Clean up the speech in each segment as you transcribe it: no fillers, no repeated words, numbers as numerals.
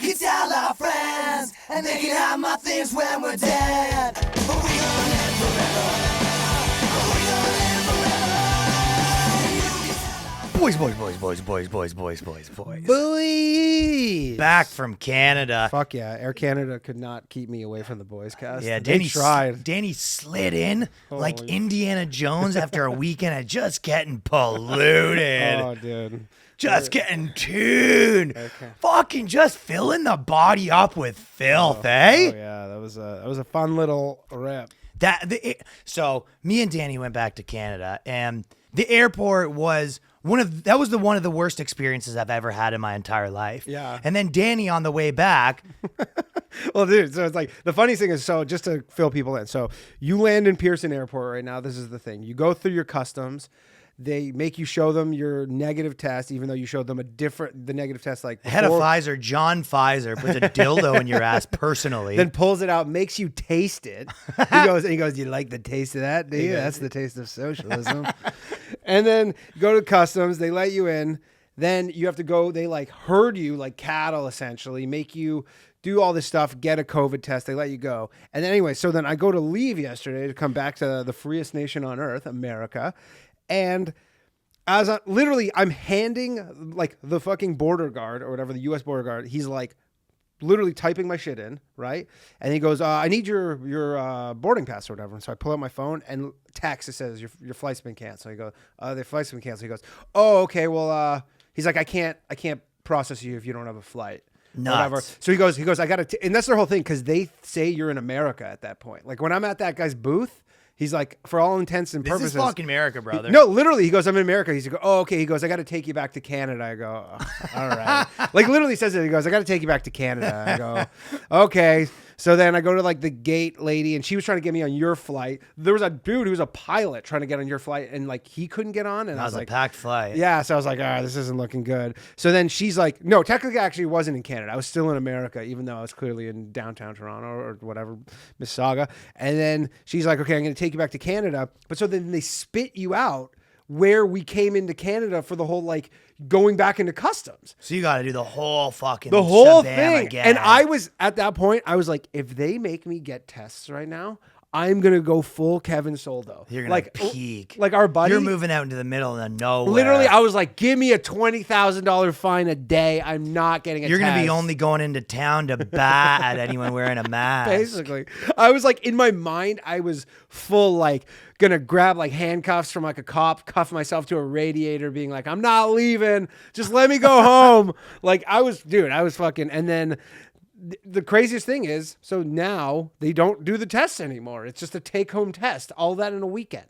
can tell our friends, and they can have my things when we're dead. But we gonna live forever. We gonna live forever. Boys. Boys. Back from Canada. Fuck yeah. Air Canada could not keep me away from the Boys cast. Yeah, they tried. Danny slid in like Holy- Indiana Jones after a weekend of just getting polluted. Oh, dude. Just getting tuned. Okay. Fucking just filling the body up with filth, eh? Oh yeah, that was a fun little rip. So me and Danny went back to Canada, and the airport was one of the worst experiences I've ever had in my entire life. Yeah. And then Danny on the way back. Well, dude, so it's like the funniest thing is, so just to fill people in, so you land in Pearson Airport right now. This is the thing: you go through your customs. They make you show them your negative test, even though you showed them the negative test like Head of before. Pfizer, John Pfizer, puts a dildo in your ass personally. Then pulls it out, makes you taste it. He goes, "You like the taste of that? Do you? That's the taste of socialism." And then go to customs. They let you in. Then you have to go. They like herd you like cattle, essentially, make you do all this stuff, get a COVID test. They let you go. And then anyway, so then I go to leave yesterday to come back to the freest nation on earth, America. And as I'm handing like the fucking border guard or whatever, the U.S. border guard, he's like literally typing my shit in, right? And he goes, "I need your boarding pass or whatever." And so I pull out my phone and text. It says your flight's been canceled. I go, "The flight's been canceled." He goes, "Oh, okay. Well, he's like, I can't process you if you don't have a flight." Nuts. Whatever. So he goes, "I got to," and that's their whole thing because they say you're in America at that point. Like when I'm at that guy's booth. He's like, for all intents and purposes. This is fucking America, brother. No, literally, he goes, "I'm in America." He's like, "Oh, okay." He goes, "I got to take you back to Canada." I go, "Oh, all right." Like literally says it. He goes, "I got to take you back to Canada." I go, "Okay." So then I go to like the gate lady, and she was trying to get me on your flight. There was a dude who was a pilot trying to get on your flight, and like he couldn't get on. And I was like, a packed flight. yeah. So I was like, this isn't looking good. So then she's like, no, technically I actually wasn't in Canada. I was still in America, even though I was clearly in downtown Toronto or whatever, Mississauga. And then she's like, "Okay, I'm going to take you back to Canada." But so then they spit you out where we came into Canada for the whole like going back into customs. So you got to do the whole fucking whole shabam thing. again. And I was at that point, I was like, if they make me get tests right now, I'm going to go full Kevin Soldo. You're going like, to peak. Like our buddy. You're moving out into the middle of nowhere. Literally, I was like, give me a $20,000 fine a day. I'm not getting a You're going to be test. only going into town to bat at anyone wearing a mask. Basically. I was like, in my mind, I was full like, gonna grab like handcuffs from like a cop, cuff myself to a radiator, being like, "I'm not leaving. Just let me go home." Like I was fucking, and then the craziest thing is, so now they don't do the tests anymore. It's just a take-home test. All that in a weekend.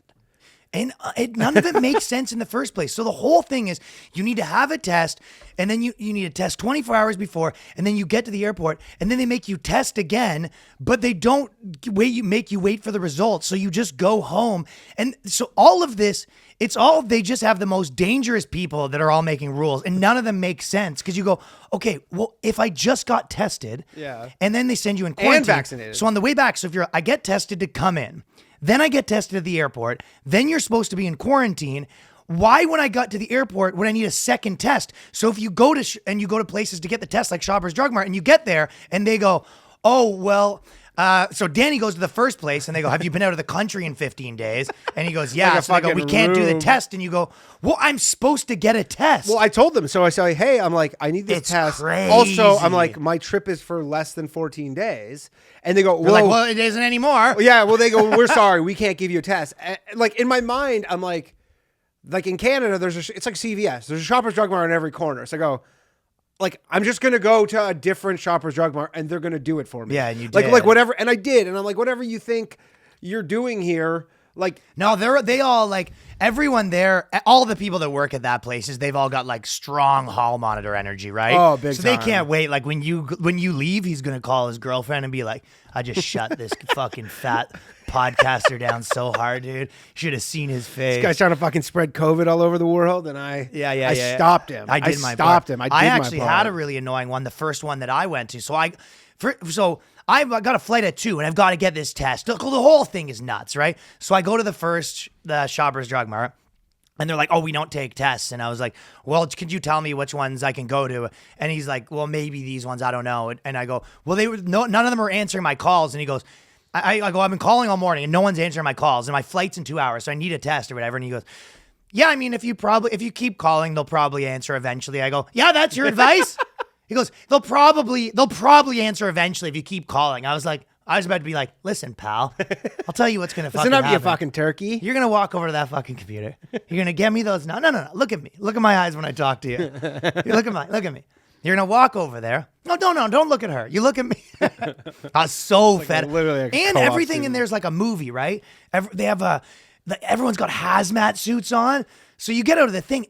And none of it makes sense in the first place. So the whole thing is you need to have a test, and then you need a test 24 hours before, and then you get to the airport, and then they make you test again, but they don't make you wait for the results. So you just go home. And so all of this, they just have the most dangerous people that are all making rules, and none of them make sense because you go, okay, well, if I just got tested, yeah, and then they send you in quarantine. And vaccinated. So on the way back, I get tested to come in. Then I get tested at the airport. Then you're supposed to be in quarantine. Why, when I got to the airport, would I need a second test? So if you go to and you go to places to get the test, like Shoppers Drug Mart, and you get there, and they go, "Oh, well." So Danny goes to the first place, and they go, "Have you been out of the country in 15 days?" And he goes, "Yeah." Like So they go, "We can't do the room. test." And you go, "Well, I'm supposed to get a test." Well, I told them. So I say, "Hey, I'm like, I need this It's test." crazy. Also, I'm like, my trip is for less than 14 days. And they go, They're like, "Well, it isn't anymore." Yeah, well, they go, "We're sorry, we can't give you a test." And, like in my mind, I'm like in Canada, it's like CVS. There's a Shoppers Drug Mart in every corner. So I go, like, I'm just gonna go to a different Shoppers Drug Mart, and they're gonna do it for me. Yeah, and you like did. whatever, and I did, and I'm like, whatever you think you're doing here, like. No, they all like everyone there, all the people that work at that place they've all got like strong hall monitor energy, right? Oh, big So time. they can't wait. Like when you leave, he's gonna call his girlfriend and be like, "I just shut this fucking fat podcaster down so hard, dude. Should have seen his face." This guy's trying to fucking spread COVID all over the world, and I stopped him. I did my stopped part. him. I actually had a really annoying one, the first one that I went to. So I've got a flight at 2, and I've got to get this test. The whole thing is nuts, right? So I go to the Shoppers Drug Mart. And they're like, oh, we don't take tests. And I was like, well, could you tell me which ones I can go to? And he's like, well, maybe these ones, I don't know. And I go, well, none of them are answering my calls. And he goes, I go, I've been calling all morning and no one's answering my calls. And my flight's in 2 hours, so I need a test or whatever. And he goes, yeah, I mean, if you keep calling, they'll probably answer eventually. I go, yeah, that's your advice? He goes, they'll probably answer eventually if you keep calling. I was about to be like, listen, pal, I'll tell you what's going to fucking happen. Listen up, you fucking turkey. You're going to walk over to that fucking computer. You're going to get me those. No. Look at me. Look at my eyes when I talk to you. Look at me. You're going to walk over there. No, don't look at her. You look at me. I was so fed. And everything in there's like a movie, right? They have everyone's got hazmat suits on. So you get out of the thing,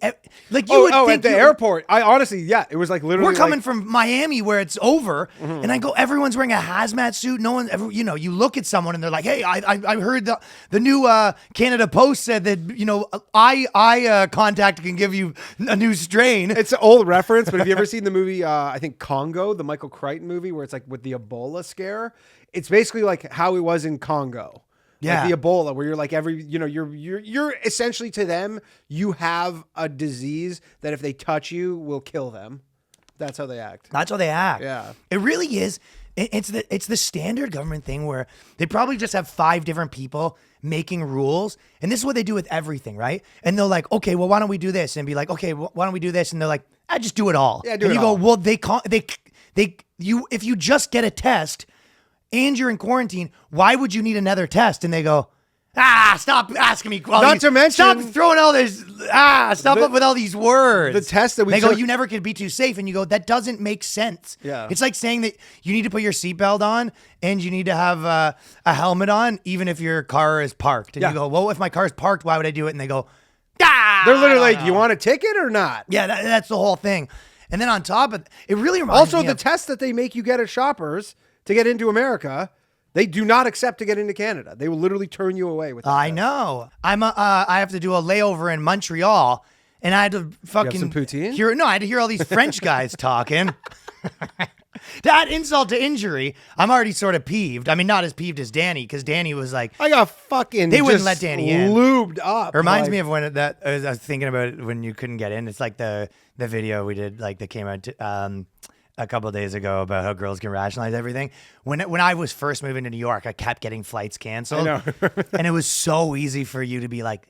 like you would think at the airport. I honestly, yeah, it was like literally. We're coming from Miami where it's over, and I go, everyone's wearing a hazmat suit. No one ever, you look at someone and they're like, hey, I heard the new Canada Post said that eye contact can give you a new strain. It's an old reference, but have you ever seen the movie? I think Congo, the Michael Crichton movie, where it's like with the Ebola scare. It's basically like how it was in Congo. Yeah, like the Ebola, where you're like you're essentially to them, you have a disease that if they touch you will kill them. That's how they act. Yeah, it really is. It's the standard government thing where they probably just have 5 different people making rules, and this is what they do with everything, right? And they're like, okay, well, why don't we do this? And be like, okay, well, why don't we do this? And they're like, I just do it all. Yeah, and you go, well, if you just get a test and you're in quarantine, why would you need another test? And they go, stop asking me quality. Not to mention, stop throwing all this, stop up with all these words. The test that we They go, you never can be too safe. And you go, that doesn't make sense. Yeah. It's like saying that you need to put your seatbelt on and you need to have a helmet on, even if your car is parked. And you go, well, if my car's parked, why would I do it? And they go, they're literally like, you want a ticket or not? Yeah, that's the whole thing. And then on top of it really reminds me also the test that they make you get at Shoppers to get into America, they do not accept to get into Canada. They will literally turn you away with that. I know. I have to do a layover in Montreal, and I had to fucking some poutine? I had to hear all these French guys talking. That insult to injury, I'm already sort of peeved. I mean, not as peeved as Danny, because Danny was like, I got fucking they wouldn't let Danny in. Lubed up. It reminds me of when I was thinking about it when you couldn't get in. It's like the video we did, like that came out a couple of days ago about how girls can rationalize everything. When I was first moving to New York, I kept getting flights canceled. I know. And it was so easy for you to be like,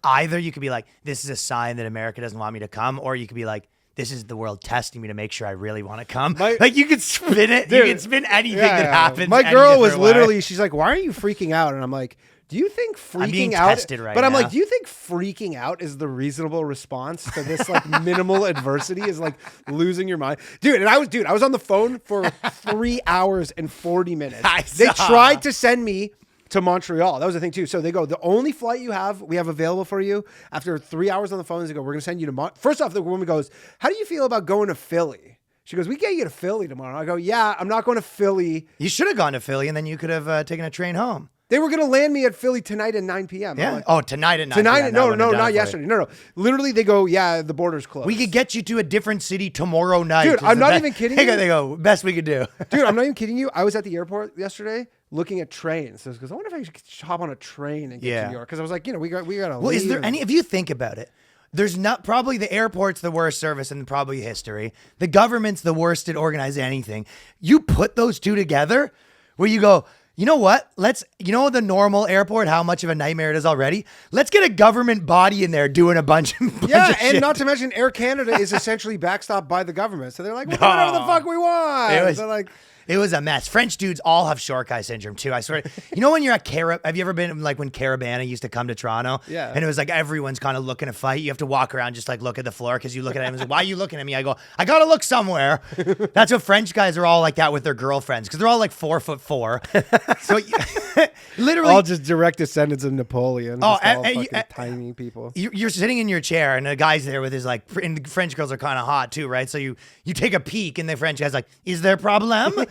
either you could be like, this is a sign that America doesn't want me to come, or you could be like, this is the world testing me to make sure I really want to come. Like you could spin it. Dude, you could spin anything that happens. My girl was literally, she's like, why are you freaking out? And I'm like, do you think freaking I'm being out? Tested right but I'm now. like, do you think freaking out is the reasonable response to this like minimal adversity? Is like losing your mind, dude? And I was on the phone for 3 hours and 40 minutes. They tried to send me to Montreal. That was the thing too. So they go, the only flight we have available for you. After 3 hours on the phone, they go, we're going to send you to First off, the woman goes, how do you feel about going to Philly? She goes, we get you to Philly tomorrow. I go, yeah, I'm not going to Philly. You should have gone to Philly, and then you could have taken a train home. They were going to land me at Philly tonight at 9 p.m. Yeah. Like, tonight at 9 p.m. Tonight? No, not yesterday. No. Literally, they go, yeah, the border's closed. We could get you to a different city tomorrow night. Dude, I'm not even kidding you. They go, best we could do. Dude, I'm not even kidding you. I was at the airport yesterday looking at trains. So I was, I wonder if I should hop on a train and get to New York. Because I was like, we got to leave. Is there any, if you think about it, there's not, probably the airport's the worst service in probably history. The government's the worst at organizing anything. You put those two together where you go, you know what? The normal airport, how much of a nightmare it is already. Let's get a government body in there doing a bunch of and shit. Not to mention Air Canada is essentially backstopped by the government. So they're like, we'll do whatever the fuck we want. It was a mess. French dudes all have short guy syndrome too. I swear. You know when you're at have you ever been like when Caravana used to come to Toronto? Yeah. And it was like everyone's kind of looking to fight. You have to walk around just like look at the floor because you look at them and say, why are you looking at me? I go, I gotta look somewhere. That's what French guys are all like that with their girlfriends because they're all like 4'4". So literally all just direct descendants of Napoleon. Oh, tiny people. You're sitting in your chair and a guy's there with his like, and the French girls are kind of hot too, right? So you take a peek and the French guy's like, is there a problem?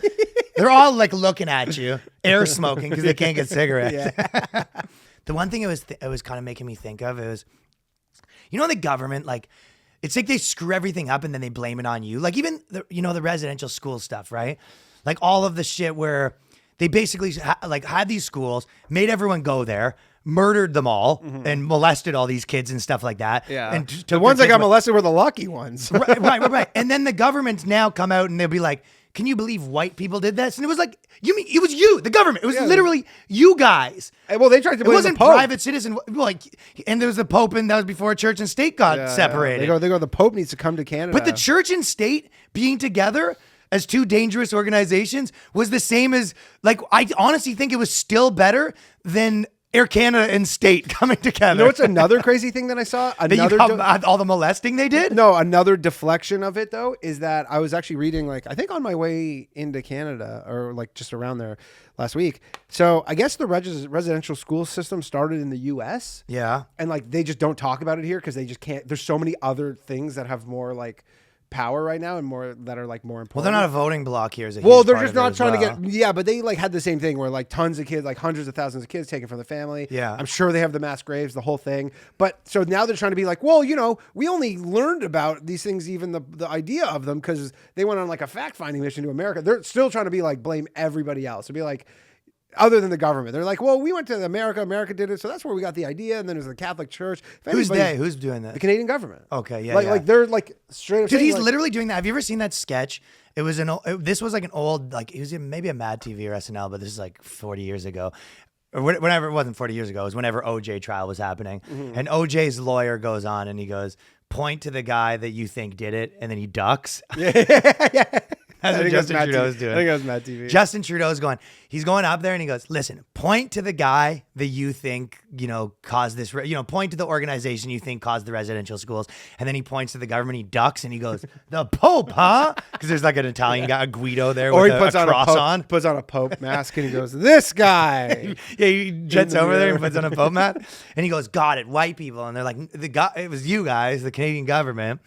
They're all like looking at you, air smoking because they can't get cigarettes. Yeah. The one thing it was kind of making me think of, it was, the government, like, it's like they screw everything up and then they blame it on you. Like even, the residential school stuff, right? Like all of the shit where they basically had these schools, made everyone go there, murdered them all and molested all these kids and stuff like that. Yeah. And The ones that got molested were the lucky ones. right. And then the government's now come out and they'll be like, can you believe white people did this? And it was like, you mean it was you, the government. It was literally you guys. Well, they tried to blame It wasn't the Pope. private citizen. Like, and there was the Pope, and that was before church and state got separated. They go, the Pope needs to come to Canada. But the church and state being together as two dangerous organizations was the same as, like, I honestly think it was still better than Air Canada and state coming together. You know what's another crazy thing that I saw? All the molesting they did? No, another deflection of it, though, is that I was actually reading, like, I think on my way into Canada or, like, just around there last week. So I guess the residential school system started in the U.S. Yeah. And, like, they just don't talk about it here because they just can't. There's so many other things that have more, like, power right now and more that are like more important. Well, they're not a voting bloc here. Well, they're just not trying to get. Yeah, but they like had the same thing where like tons of kids, like hundreds of thousands of kids taken from the family. Yeah, I'm sure they have the mass graves, the whole thing. But so now they're trying to be like, well, you know, we only learned about these things, even the idea of them, because they went on like a fact finding mission to America. They're still trying to be like blame everybody else and be like, other than the government. They're like, well, we went to America. America did it. So that's where we got the idea. And then there's the Catholic Church. Who's they? Who's doing that? The Canadian government. Okay, yeah. Like they're like straight up. Dude, he's like, literally doing that. Have you ever seen that sketch? It was this was like an old, like, it was maybe a Mad TV or SNL, but this is like 40 years ago. Or whenever, it wasn't 40 years ago. It was whenever OJ trial was happening. Mm-hmm. And OJ's lawyer goes on and he goes, point to the guy that you think did it. And then he ducks. Yeah. That's what Justin Trudeau's doing. I think it was Mad TV. Justin Trudeau's he's going up there and he goes, listen, point to the guy that you think, caused this, point to the organization you think caused the residential schools. And then he points to the government, he ducks and he goes, the Pope, huh? Because there's like an Italian guy, a Guido there with a cross on. Puts on a Pope mask and he goes, this guy. Yeah, he jets over there and puts on a Pope mask. And he goes, got it, white people. And they're like, it was you guys, the Canadian government.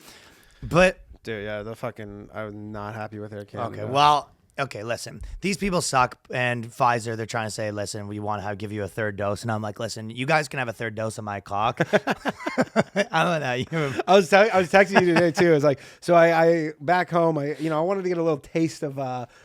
But... Dude, yeah, I was not happy with Air Canada. Okay, listen. These people suck, and Pfizer, they're trying to say, listen, we want to give you a third dose. And I'm like, listen, you guys can have a third dose of my cock. I was texting you today, too. I was like, so I back home, I wanted to get a little taste of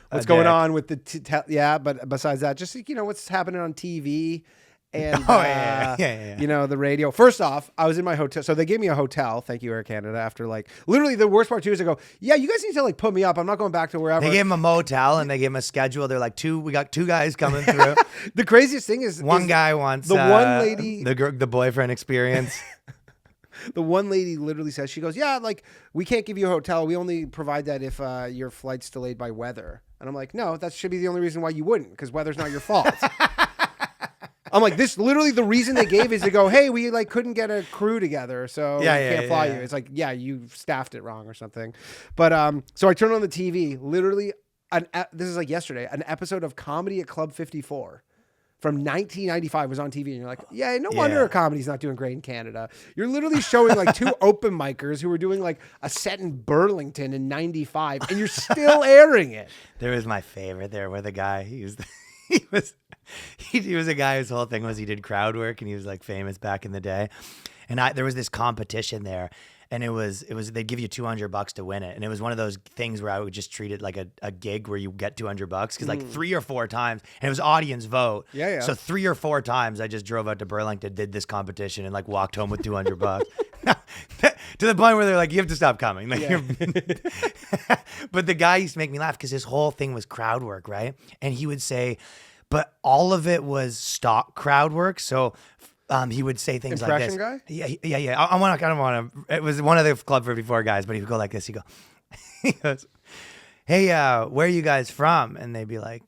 what's going on with the, but besides that, just, what's happening on TV. And, the radio. First off, I was in my hotel. So they gave me a hotel. Thank you, Air Canada. After literally the worst part too is I go, yeah, you guys need to put me up. I'm not going back to wherever. They gave him a motel and they gave him a schedule. They're like, we got two guys coming through. The craziest thing is one guy wants the one lady, the boyfriend experience. The one lady literally says, she goes, yeah, we can't give you a hotel. We only provide that if your flight's delayed by weather. And I'm like, no, that should be the only reason why you wouldn't, because weather's not your fault. I'm like, this literally the reason they gave is to go, hey, we couldn't get a crew together, so we can't fly you. It's like, yeah, you staffed it wrong or something. But so I turned on the TV, literally, this is like yesterday, an episode of Comedy at Club 54 from 1995 was on TV, and you're like, yeah, no wonder a comedy's not doing great in Canada. You're literally showing two open micers who were doing a set in Burlington in 95, and you're still airing it. There was my favorite there where the guy, he was a guy whose whole thing was he did crowd work and he was famous back in the day. And there was this competition there and it was they'd give you $200 to win it. And it was one of those things where I would just treat it like a gig where you get $200 because 3 or 4 times, and it was audience vote. Yeah. So 3 or 4 times I just drove out to Burlington, did this competition and walked home with $200. To the point where they're like, you have to stop coming. But the guy used to make me laugh because his whole thing was crowd work, right? And he would say, but all of it was stock crowd work. So he would say things like this. Impression guy? Yeah. I don't want to. It was one of the Club 54 guys, but he would go like this. He goes, hey, where are you guys from? And they'd be like,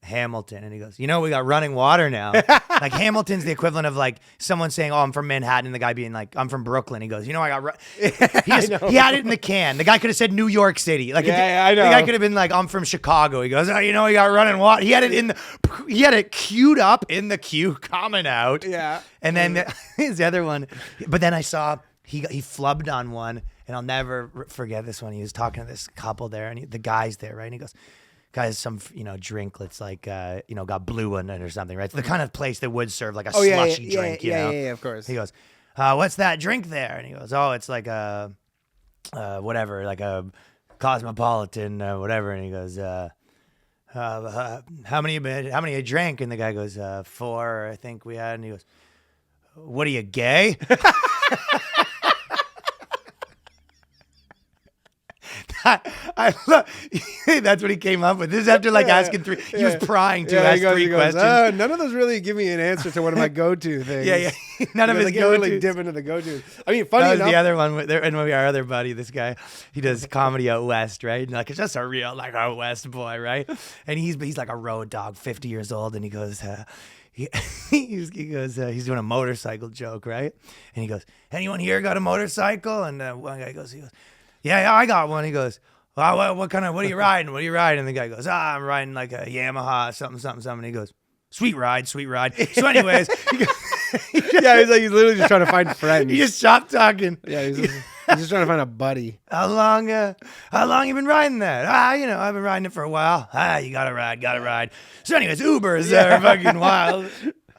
Hamilton. And he goes, we got running water now. Hamilton's the equivalent of someone saying, oh, I'm from Manhattan. And the guy being like, I'm from Brooklyn. He goes, I got he had it in the can. The guy could have said New York City. I know. The guy could have been like, I'm from Chicago. He goes, oh, we got running water. He had it queued up in the queue coming out. Yeah. And then his other one. But then I saw he flubbed on one. And I'll never forget this one. He was talking to this couple there and the guy's there, right? And he goes, guys, some drink that's got blue in it or something, right? It's the kind of place that would serve a slushy drink, Yeah, of course. He goes, what's that drink there? And he goes, oh, it's like a whatever, like a cosmopolitan whatever. And he goes, how many you drank? And the guy goes, 4, I think we had. And he goes, what are you, gay? I love, that's what he came up with. This is after like asking three. He was prying to ask three questions. None of those really give me an answer to one of my go-to things. Yeah. None of his go-to. really dip into the go-to. I mean, funny that was enough. the other one. And our other buddy, this guy, he does comedy out west, right? And like it's just a real like out west boy, right? And he's like a road dog, 50 years old, and he goes. He's doing a motorcycle joke, right? And he goes, anyone here got a motorcycle? And one guy goes, yeah, I got one. He goes, well, what are you riding? What are you riding? And the guy goes, I'm riding like a Yamaha, something. And he goes, sweet ride. So anyways, he's literally just trying to find friends. He just stopped talking. Yeah, he's just trying to find a buddy. How long you been riding that? I've been riding it for a while. You gotta ride. So anyways, Ubers are fucking wild.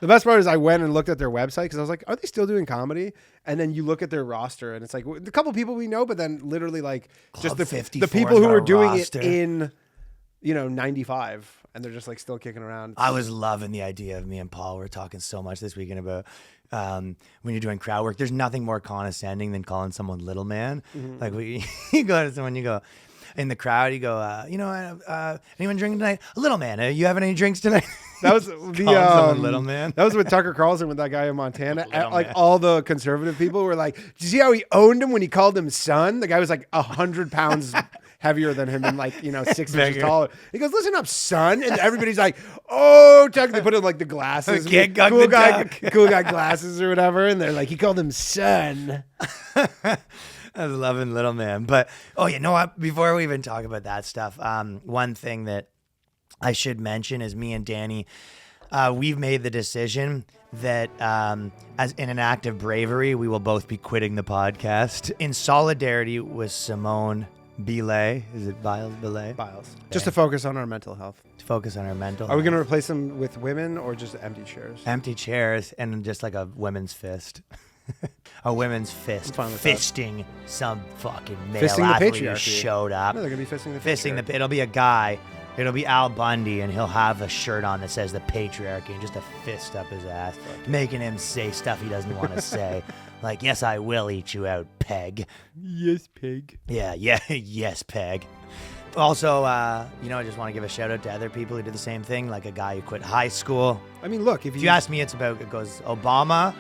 The best part is I went and looked at their website because I was like, are they still doing comedy? And then you look at their roster and it's like a couple people we know, but then literally like just the people who were doing it in, 95 and they're just like still kicking around. I was loving the idea of me and Paul. We're talking so much this weekend about when you're doing crowd work, there's nothing more condescending than calling someone little man. Mm-hmm. Like you go to someone, you go, in the crowd, you go, anyone drinking tonight? A little man, you having any drinks tonight? That was the little man. That was with Tucker Carlson with that guy in Montana. All the conservative people were like, "Did you see how he owned him when he called him son?" The guy was like 100 pounds heavier than him and 6 inches taller. He goes, "Listen up, son," and everybody's like, "Oh, Tucker." They put in like the glasses, cool guy glasses or whatever, and they're like, he called him son. I was loving little man, but before we even talk about that stuff, one thing that I should mention is me and Danny, we've made the decision that as in an act of bravery, we will both be quitting the podcast in solidarity with Simone Biles. Is it Biles? Biles. Okay. Just to focus on our mental health. Are we going to replace them with women or just empty chairs? Empty chairs and just like a women's fist. A women's fist fisting some fucking male athlete who showed up. No, they're going to be fisting the It'll be a guy. It'll be Al Bundy, and he'll have a shirt on that says the patriarchy and just a fist up his ass, making him say stuff he doesn't want to say. Like, yes, I will eat you out, Peg. Yes, Peg. Yeah, yes, Peg. Also, I just want to give a shout out to other people who did the same thing, like a guy who quit high school. I mean, look, if you ask me, it goes Obama,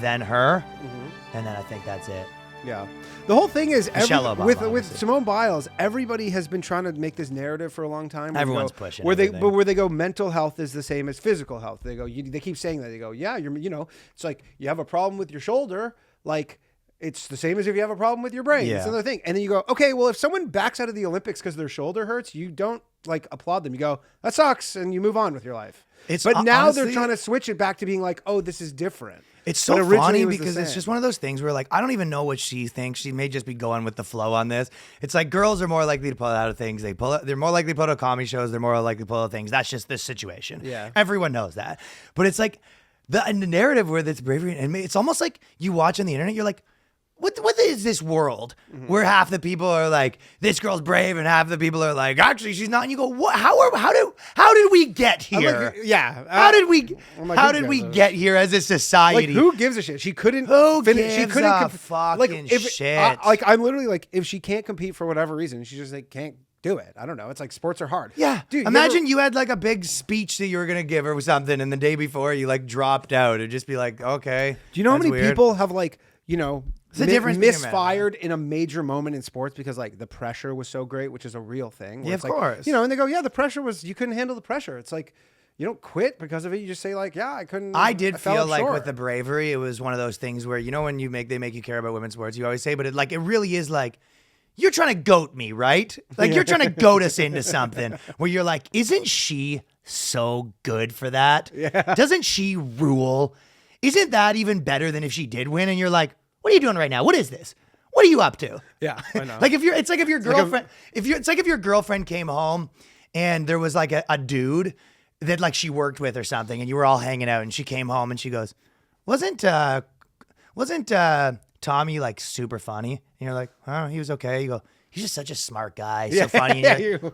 then her, mm-hmm. and then I think that's it. Yeah. The whole thing is, with Simone Biles, everybody has been trying to make this narrative for a long time. Everyone's pushing where they go, mental health is the same as physical health. They go, they keep saying that. They go, yeah, it's like you have a problem with your shoulder, like it's the same as if you have a problem with your brain. Yeah. It's another thing. And then you go, okay, well, if someone backs out of the Olympics because their shoulder hurts, you don't like applaud them. You go, that sucks, and you move on with your life. But now honestly, they're trying to switch it back to being like, oh, this is different. It's so funny because it's just one of those things where like I don't even know what she thinks. She may just be going with the flow on this. It's like girls are more likely to pull out of things. They're more likely to pull out of comedy shows. They're more likely to pull out of things. That's just this situation. Yeah, everyone knows that. But it's like the narrative where it's bravery, and it's almost like you watch on the internet. You're like, what is this world where half the people are like, this girl's brave, and half the people are like, actually, she's not. And you go, what? How did we get here? How did we get here as a society? Like, who gives a shit? She couldn't. Fucking shit. I'm literally like, if she can't compete for whatever reason, she just like can't do it. I don't know. It's like sports are hard. Yeah, dude. Imagine you had like a big speech that you were gonna give her or something, and the day before you like dropped out. It'd just be like, okay. Do you know how many people have like misfired in a major moment in sports because like the pressure was so great, which is a real thing. Yeah, of course. And they go, yeah, the pressure was, you couldn't handle the pressure. It's like, you don't quit because of it. You just say like, yeah, I couldn't. I feel like with the bravery, it was one of those things where, when they make you care about women's sports, you always say, but it really is like, you're trying to goat me, right? Like you're trying to goat us into something where you're like, isn't she so good for that? Yeah. Doesn't she rule? Isn't that even better than if she did win? And you're like, what are you doing right now? What is this? What are you up to? Yeah, I know. It's like if your girlfriend came home and there was like a dude that like she worked with or something, and you were all hanging out, and she came home and she goes, wasn't Tommy like super funny? And you're like, oh, he was okay. You go, You're just such a smart guy. So funny.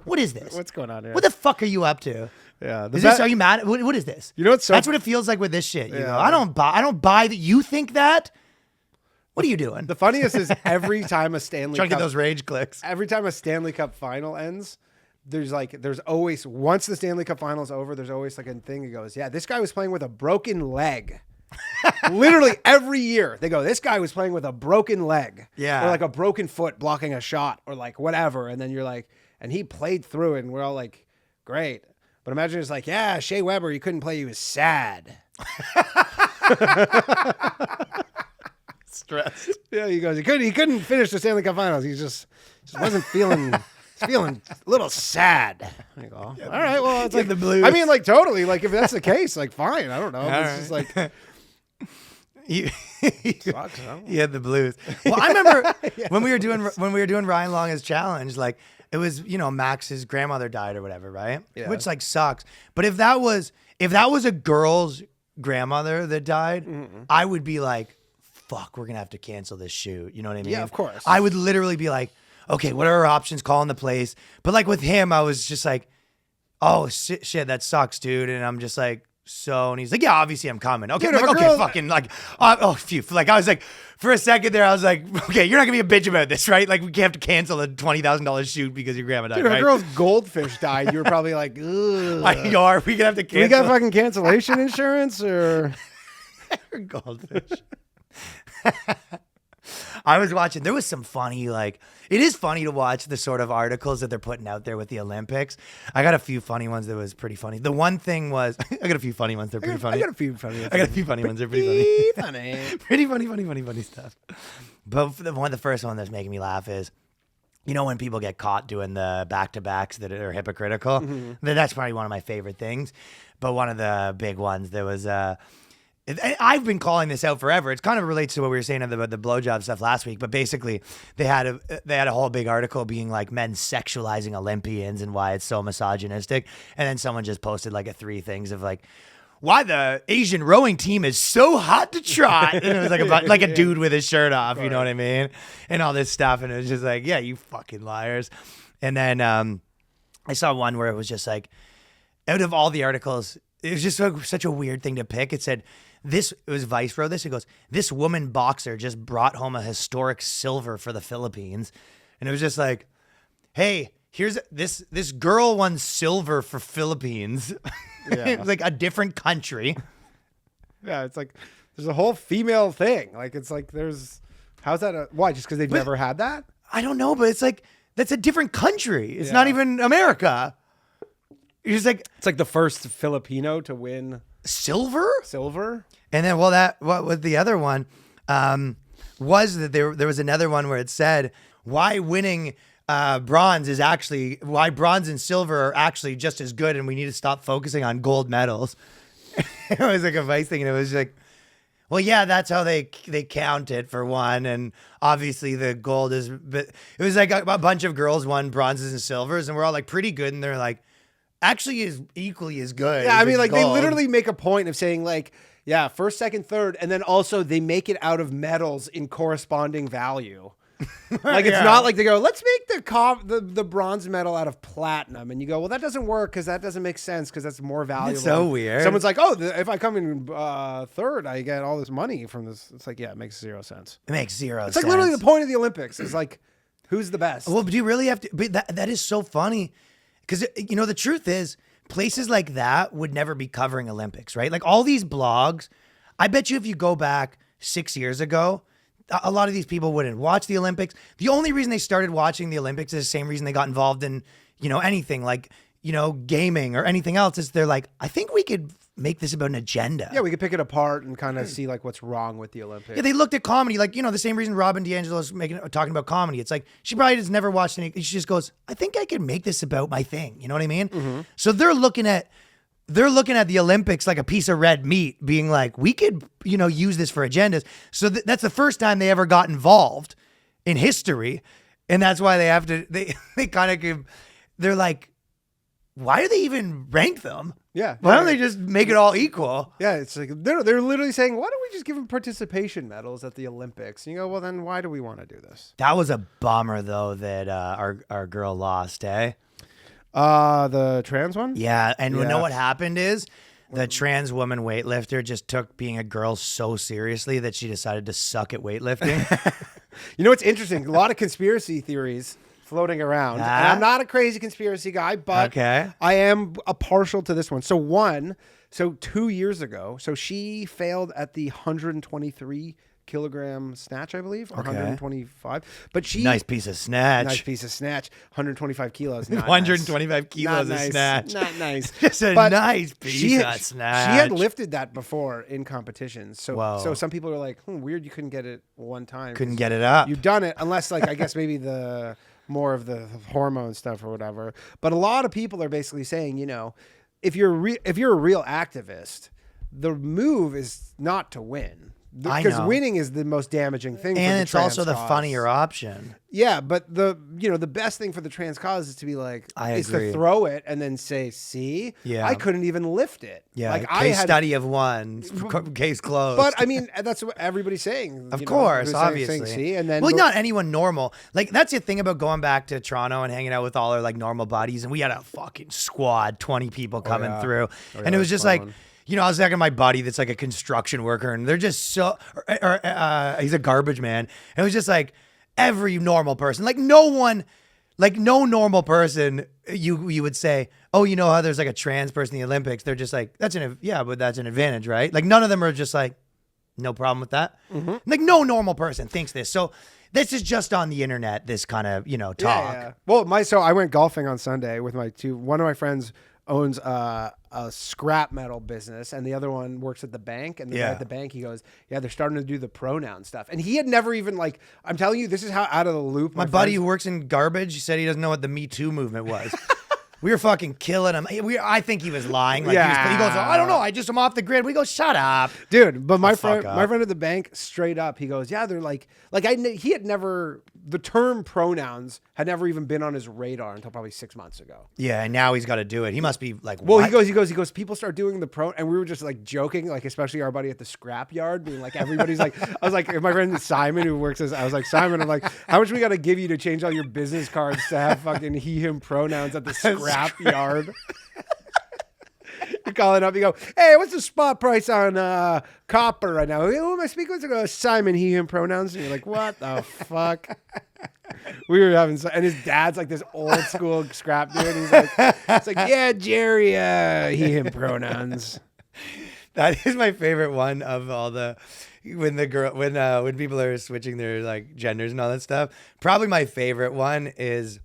What is this? What's going on here? What the fuck are you up to? Yeah. Are you mad? What is this? You know what's so That's what it feels like with this shit. You know, I don't buy that you think that. What are you doing? The funniest is every time a Stanley Trying Cup, to get those rage clicks. every time a Stanley Cup final ends, there's always, once the Stanley Cup final is over, there's always like a thing that goes, yeah, this guy was playing with a broken leg. Literally every year they go, this guy was playing with a broken leg. Yeah. Or like a broken foot blocking a shot or like whatever. And then you're like, and he played through it and we're all like, great. But imagine it's like, yeah, Shea Weber, he couldn't play. He was sad. Stressed. Yeah, he goes, he couldn't finish the Stanley Cup finals. He just wasn't feeling, feeling a little sad. I go, all right, well, it's like the blues. I mean, like totally, like if that's the case, like fine, I don't know. It's just like You sucks, huh? he had the blues. Well, I remember when we were doing Ryan Long's challenge, like it was, you know, Max's grandmother died or whatever, right? Yeah. Which like sucks. But if that was a girl's grandmother that died, I would be like, fuck, we're gonna have to cancel this shoot. You know what I mean? Yeah, of course. I would literally be like, okay, what are our options? Calling the place. But like with him, I was just like, oh shit, that sucks, dude. And I'm just like, so, and he's like, yeah, obviously I'm coming. Okay, Dude, I'm if like, a okay, girl- fucking like, phew. Like I was like, for a second there, I was like, okay, you're not gonna be a bitch about this, right? Like we can't have to cancel a $20,000 shoot because your grandma died, Dude, if right? a girl's goldfish died, you were probably like, ugh. Are we gonna have to Do we cancel got fucking cancellation insurance or? goldfish? I was watching. There was some funny, like, it is funny to watch the sort of articles that they're putting out there with the Olympics. I got a few funny ones that was pretty funny. The one thing was, I got a few funny ones. They're pretty funny. I got a few funny. I got a few funny ones. They're pretty funny. funny. Pretty funny stuff. But the first one that's making me laugh is, you know, when people get caught doing the back-to-backs that are hypocritical, that's probably one of my favorite things. But one of the big ones, there was, I've been calling this out forever. It kind of relates to what we were saying about the blowjob stuff last week. But basically, they had a whole big article being like men sexualizing Olympians and why it's so misogynistic. And then someone just posted like 3 things of like, why the Asian rowing team is so hot to trot. And it was like a dude with his shirt off, you know what I mean? And all this stuff. And it was just like, yeah, you fucking liars. And then I saw one where it was just like, out of all the articles, it was just such a weird thing to pick. It said, it was Vice wrote this. It goes, this woman boxer just brought home a historic silver for the Philippines. And it was just like, hey, here's this girl won silver for Philippines. Yeah. It was like a different country. Yeah, it's like there's a whole female thing. Like it's like how's that? Why? Just because they've never had that? I don't know, but it's like that's a different country. It's not even America. You're just like, It's like the first Filipino to win silver? silver. And then, what was the other one? Was that there was another one where it said why winning bronze and silver are actually just as good, and we need to stop focusing on gold medals. It was like a Vice thing, and it was like, well, yeah, that's how they count it for one, and obviously the gold is. But it was like a bunch of girls won bronzes and silvers, and we're all like pretty good, and they're like, actually is equally as good. Yeah, I mean, like they gold. literally make a point of saying like, yeah, first, second, third, and then also they make it out of medals in corresponding value. Like it's not like they go, let's make the bronze medal out of platinum, and you go, well, that doesn't work because that doesn't make sense because that's more valuable. It's so weird. Someone's like, oh, if I come in third, I get all this money from this. It's like, yeah, it makes 0 sense. It makes 0 sense. It's like literally the point of the Olympics is like, who's the best? Well, do you really have to? But that is so funny because, you know, the truth is places like that would never be covering Olympics, right? Like all these blogs, I bet you if you go back 6 years ago, a lot of these people wouldn't watch the Olympics. The only reason they started watching the Olympics is the same reason they got involved in, you know, anything like, you know, gaming or anything else is they're like, I think we could make this about an agenda. Yeah, we could pick it apart and kind of see like what's wrong with the Olympics. Yeah, they looked at comedy, like, you know, the same reason Robin DiAngelo's talking about comedy. It's like, she probably has never watched any, she just goes, I think I could make this about my thing. You know what I mean? So they're looking at the Olympics like a piece of red meat, being like, we could, you know, use this for agendas. So that's the first time they ever got involved in history. And that's why they have to, they kind of give, they're like, why do they even rank them? Yeah. Why don't they just make it all equal? Yeah, it's like they're literally saying, why don't we just give them participation medals at the Olympics? And you go, well, then why do we want to do this? That was a bummer, though, that our girl lost, eh? The trans one? Yeah, and you Yeah. know what happened is the trans woman weightlifter just took being a girl so seriously that she decided to suck at weightlifting. You know what's interesting? A lot of conspiracy theories floating around. And I'm not a crazy conspiracy guy, but Okay. I am a partial to this one. So 2 years ago, so she failed at the 123 kilogram snatch, I believe, or 125. But she Nice piece of snatch. Nice piece of snatch. 125 kilos. Not 125 nice. kilos Not of nice. snatch. Not nice. Just a But nice piece of snatch. She had lifted that before in competitions. So Whoa. so some people are like, weird you couldn't get it one time. Couldn't get it up. You've done it, unless like I guess maybe the more of the hormone stuff or whatever. But a lot of people are basically saying, if you're a real activist, the move is not to win. I Because know. winning is the most damaging thing. And for it's the also trans the cause. funnier option. Yeah, but the best thing for the trans cause is to be like, I is agree. to throw it and then say, see, Yeah. I couldn't even lift it. Yeah, like case study of one, case closed. But I mean, that's what everybody's saying. Of course, obviously. See, and then well, not anyone normal. Like that's the thing about going back to Toronto and hanging out with all our like normal buddies, and we had a fucking squad, 20 people coming yeah. through, yeah, and it was that's just like. fun. I was talking to my buddy that's like a construction worker, and they're just so. He's a garbage man, and it was just like every normal person, like no one, like no normal person, you would say, oh, you know how there's like a trans person in the Olympics? They're just like, but that's an advantage, right? Like none of them are just like, no problem with that. Mm-hmm. Like no normal person thinks this. So this is just on the internet. This kind of talk. Yeah. Well, so I went golfing on Sunday with one of my friends owns a scrap metal business, and the other one works at the bank. And the guy at the bank, he goes, yeah, they're starting to do the pronoun stuff. And he had never even I'm telling you, this is how out of the loop. My buddy who works in garbage said he doesn't know what the Me Too movement was. We were fucking killing him. I think he was lying. Like he goes, I don't know. I'm off the grid. We go, shut up, dude. But my fuck friend up. at the bank, straight up, he goes, yeah, they're he had never, the term pronouns had never even been on his radar until probably 6 months ago. Yeah, and now he's got to do it. He must be like, Well, what? he goes, people start doing the and we were just like joking, like especially our buddy at the scrap yard, being like, everybody's like, I was like, my friend Simon who works I was like, Simon, I'm like, how much we got to give you to change all your business cards to have fucking he, him pronouns at the scrap yard? You call it up, you go, hey, what's the spot price on copper right now? Who am I speaking with? I go, Simon, he, him pronouns. And you're like, what the fuck? We were having and his dad's like this old school scrap dude. He's like, it's like, yeah, Jerry, he, him pronouns. That is my favorite one of all the when people are switching their like genders and all that stuff. Probably my favorite one is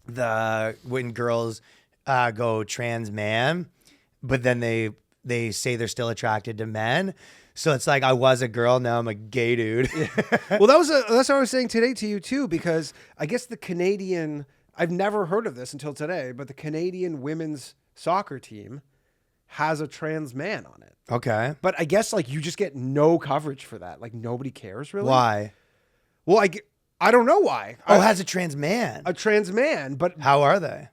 when girls go trans man, but then they say they're still attracted to men. So it's like I was a girl, now I'm a gay dude. Well, that's what I was saying today to you too, because I guess the Canadian, I've never heard of this until today, but the Canadian women's soccer team has a trans man on it. Okay. But I guess like you just get no coverage for that. Like nobody cares really. Why? Well, I don't know why. Has a trans man. A trans man, but How are they?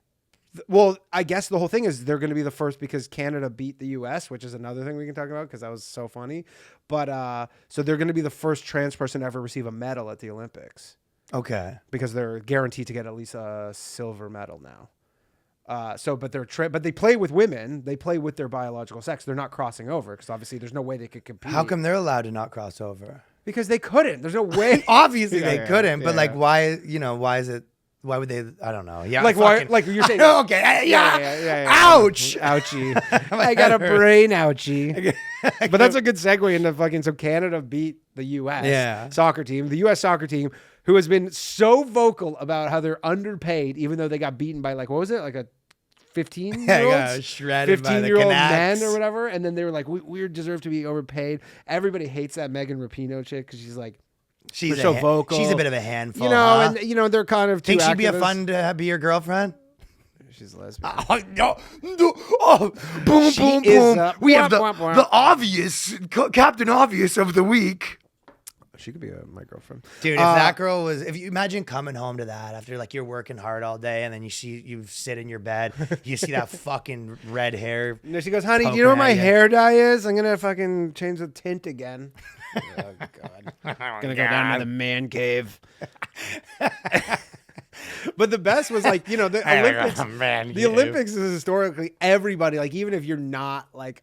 well, I guess the whole thing is they're going to be the first because Canada beat the U.S., which is another thing we can talk about because that was so funny. But so they're going to be the first trans person to ever receive a medal at the Olympics Okay. because they're guaranteed to get at least a silver medal now. But they play with women. They play with their biological sex. They're not crossing over because obviously there's no way they could compete. How come they're allowed to not cross over? Because they couldn't. There's no way. Obviously Yeah, they yeah, couldn't, but yeah. like why? Why is it? Why would they? I don't know. Yeah. Like why? Like you're saying. Okay. Yeah. Ouch. Ouchie. I got a brain ouchie. But that's a good segue into fucking. So Canada beat the U.S. Soccer team. The U.S. soccer team, who has been so vocal about how they're underpaid, even though they got beaten by like what was it, like a 15-year-olds, shredded by the 15-year-old Canucks. men or whatever, and then they were like, we deserve to be overpaid. Everybody hates that Megan Rapinoe chick because she's like. She's so vocal. She's a bit of a handful. And they're kind of think too she'd be a activist. fun to be your girlfriend. She's lesbian. Oh, no. Oh, boom, She boom, is, boom. uh, We have womp, womp, womp. the obvious Captain Obvious of the week. She could be my girlfriend. Dude, if that girl was, if you imagine coming home to that after like you're working hard all day and then you sit in your bed, you see that fucking red hair. No, she goes, honey, do you know what my hair dye is? I'm going to fucking change the tint again. Oh, God. Gonna go down to the man cave. But the best was like, you know, the Olympics. The Olympics is historically everybody, like even if you're not like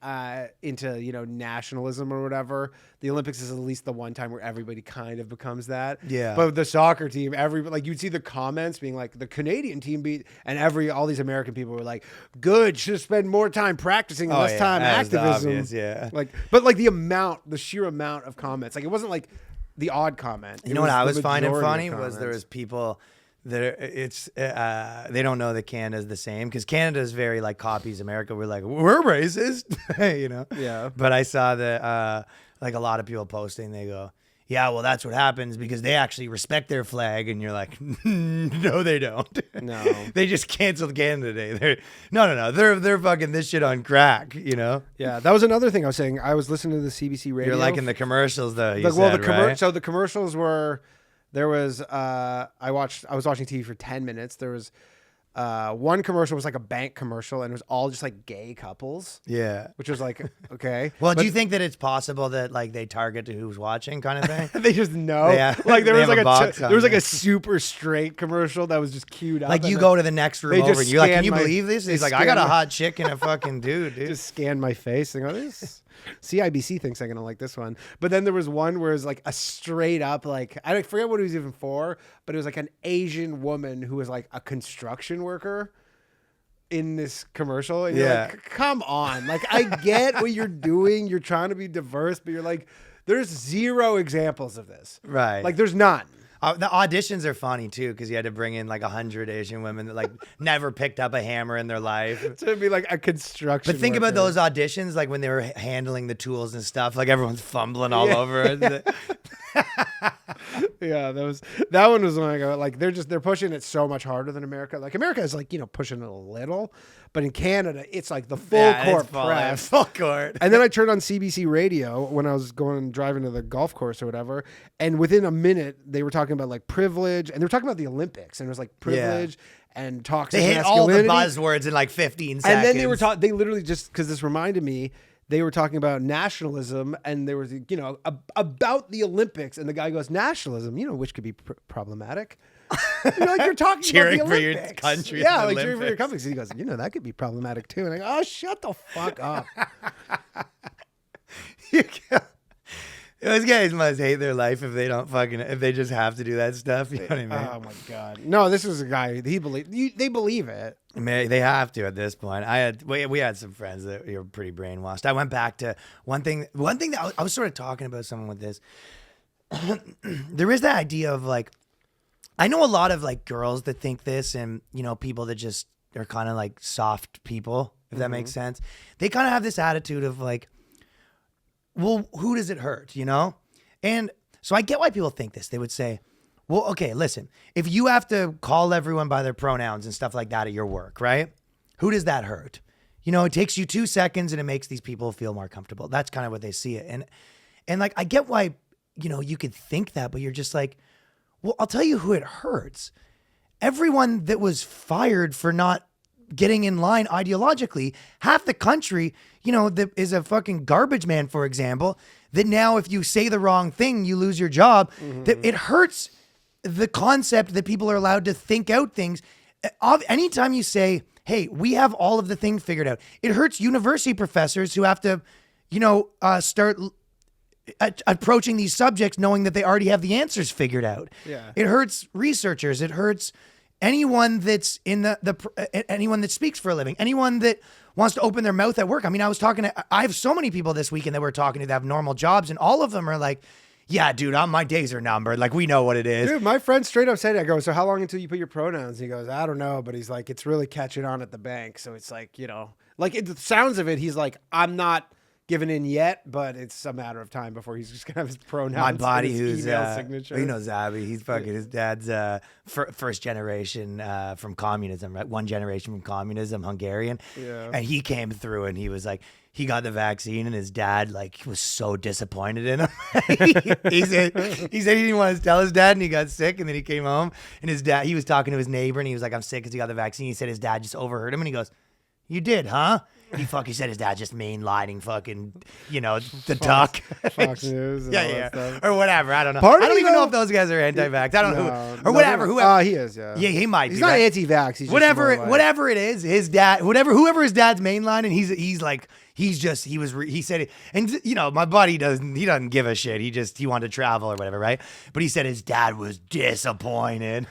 into, you know, nationalism or whatever, the Olympics is at least the one time where everybody kind of becomes that. Yeah. But the soccer team, like you'd see the comments being like the Canadian team beat, and all these American people were like, good, should spend more time practicing and less time activism. Obvious, yeah. Like, but like the sheer amount of comments, like it wasn't like the odd comment. You know what I was finding funny was there was people that they don't know that Canada's the same because Canada is very like copies America. We're like, we're racist, you know? Yeah. But I saw that like a lot of people posting, they go, yeah, well, that's what happens because they actually respect their flag. And you're like, no, they don't. No. They just canceled Canada Day. No. They're fucking this shit on crack, you know? Yeah, that was another thing I was saying. I was listening to the CBC radio. You're liking the commercials, though. Right? So the commercials were, there was, I was watching TV for 10 minutes. There was one commercial was like a bank commercial, and it was all just like gay couples. Yeah. Which was like, okay. Well, do you think that it's possible that like they target to who's watching kind of thing? They just know. Like there was like a super straight commercial that was just queued up. Like you go to the next room over and you're like, can you believe this? He's like, I got a hot chick and a fucking dude. Just scan my face and go, this CIBC thinks I'm gonna like this one. But then there was one where it was like a straight up, like I forget what it was even for, but it was like an Asian woman who was like a construction worker in this commercial. And you're like, come on. Like I get what you're doing. You're trying to be diverse, but you're like, there's zero examples of this. Right. Like there's none. The auditions are funny too because you had to bring in like 100 Asian women that like never picked up a hammer in their life. To be like a construction. But think worker. about those auditions, like when they were handling the tools and stuff. Like everyone's fumbling all over it. Yeah, that one was when I go like they're pushing it so much harder than America. Like America is like, you know, pushing it a little, but in Canada it's like the full court press. Full court. And then I turned on CBC radio when I was driving to the golf course or whatever, and within a minute they were talking about like privilege, and they were talking about the Olympics, and it was like privilege and toxic They hit all the buzzwords in like 15 seconds. And then they literally just, because this reminded me, they were talking about nationalism, and there was, you know, about the Olympics, and the guy goes, nationalism, you know, which could be problematic. You're talking cheering about the for your Olympics. country. Yeah, like cheering for your country. He goes, you know, that could be problematic too. And I go, oh, shut the fuck up. Those guys must hate their life if they just have to do that stuff. You know what I mean? Oh my God. No, this was a guy, they believe it. They have to at this point. We had some friends that were pretty brainwashed. I went back to one thing that I was sort of talking about someone with this. There is that idea of like, I know a lot of like girls that think this, and you know, people that just are kind of like soft people, if that makes sense. They kind of have this attitude of like, well, who does it hurt, you know? And so I get why people think this. They would say, well, okay, listen, if you have to call everyone by their pronouns and stuff like that at your work, right? Who does that hurt? You know, it takes you 2 seconds and it makes these people feel more comfortable. That's kind of what they see it. And like, I get why, you know, you could think that, but you're just like, well, I'll tell you who it hurts. Everyone that was fired for not getting in line ideologically, half the country, you know, that is a fucking garbage man, for example, that now if you say the wrong thing, you lose your job. That it hurts the concept that people are allowed to think out things. Anytime you say, hey, we have all of the things figured out, it hurts university professors who have to, you know, start approaching these subjects knowing that they already have the answers figured out. Yeah. It hurts researchers. It hurts anyone that's in anyone that speaks for a living, anyone that wants to open their mouth at work. I mean, I have so many people this weekend that we're talking to that have normal jobs, and all of them are like, yeah, dude, my days are numbered. Like, we know what it is. Dude, my friend straight up said, I go, so how long until you put your pronouns? He goes, I don't know. But he's like, it's really catching on at the bank. So it's like, you know, like the sounds of it, he's like, I'm not given in yet, but it's a matter of time before he's just gonna have his pronouns. My buddy, in his who's email signature. he knows Abby. He's fucking his dad's first generation from communism, right? One generation from communism, Hungarian. Yeah. And he came through, and he was like, he got the vaccine, and his dad like was so disappointed in him. he said he didn't want to tell his dad, and he got sick, and then he came home, and his dad, he was talking to his neighbor, and he was like, I'm sick because he got the vaccine. He said his dad just overheard him, and he goes, you did, huh? He said his dad just mainlining fucking, the talk. Fox News. And all that stuff. Or whatever. I don't know. Part I of don't me, even know though- if those guys are anti-vax. I don't know. No, Or whatever. Whoever. He is, yeah. Yeah, he might He's be. not right? anti-vax. He's just Whatever, more like- whatever it is, his dad, whoever his dad's mainline, and he said it, and my buddy doesn't give a shit. He wanted to travel or whatever, right? But he said his dad was disappointed.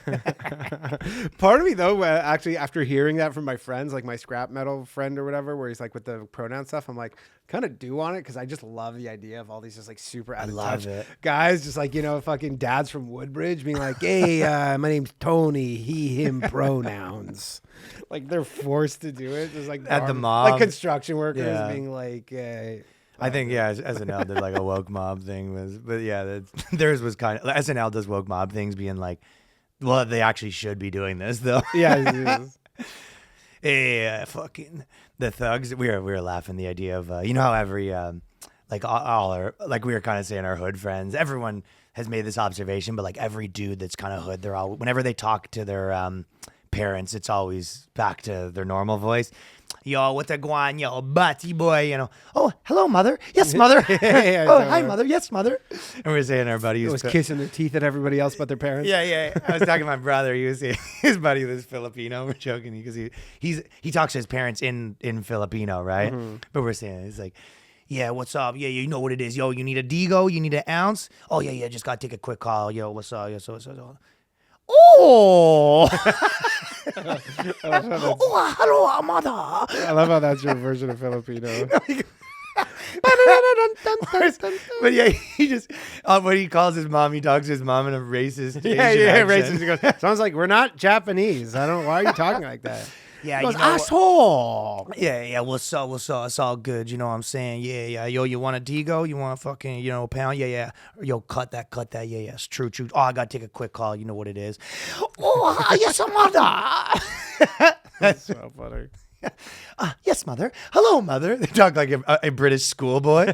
Part of me though, actually, after hearing that from my friends, like my scrap metal friend or whatever, where he's like with the pronoun stuff, I'm like, kind of do on it because I just love the idea of all these just like super out of love touch it. guys, just like fucking dads from Woodbridge being like, hey, my name's Tony, he, him pronouns. Like they're forced to do it, just like At the mob. like construction workers Yeah. being like, I think SNL did like a woke mob thing theirs was kind of SNL does woke mob things being like, well, they actually should be doing this though. yeah. Yeah, fucking the thugs. We were laughing the idea of how every like all our, like we were kind of saying, our hood friends, everyone has made this observation, but like every dude that's kind of hood, they're all, whenever they talk to their parents, it's always back to their normal voice. Yo, what's a guan? Yo, butty boy, Oh, hello, mother. Yes, mother. Yeah, oh, totally. hi, mother. Yes, mother. And we were saying our buddy It was kissing their teeth at everybody else but their parents. Yeah. I was talking to my brother. He was his buddy was Filipino. We're joking because he talks to his parents in Filipino, right? Mm-hmm. But we're saying he's like, yeah, what's up? Yeah, you know what it is. Yo, you need a Digo? You need an ounce? Oh yeah. Just gotta take a quick call. Yo, what's up? Yeah, so. Oh. Oh, hello, mother. I love how that's your version of Filipino. But yeah, he just when he calls his mom, he talks to his mom in a racist Asian racist. accent. He goes, sounds like we're not Japanese. I don't. Why are you talking like that? Yeah, He goes, you know what? asshole. Yeah. What's up? It's all good. You know what I'm saying? Yeah. Yo, you want a Digo? You want a fucking, a pound? Yeah. Yo, cut that. Yeah. It's true. Oh, I gotta take a quick call. You know what it is? Oh, yes, mother. That's so funny. Yes, mother. Hello, mother. They talk like a British schoolboy.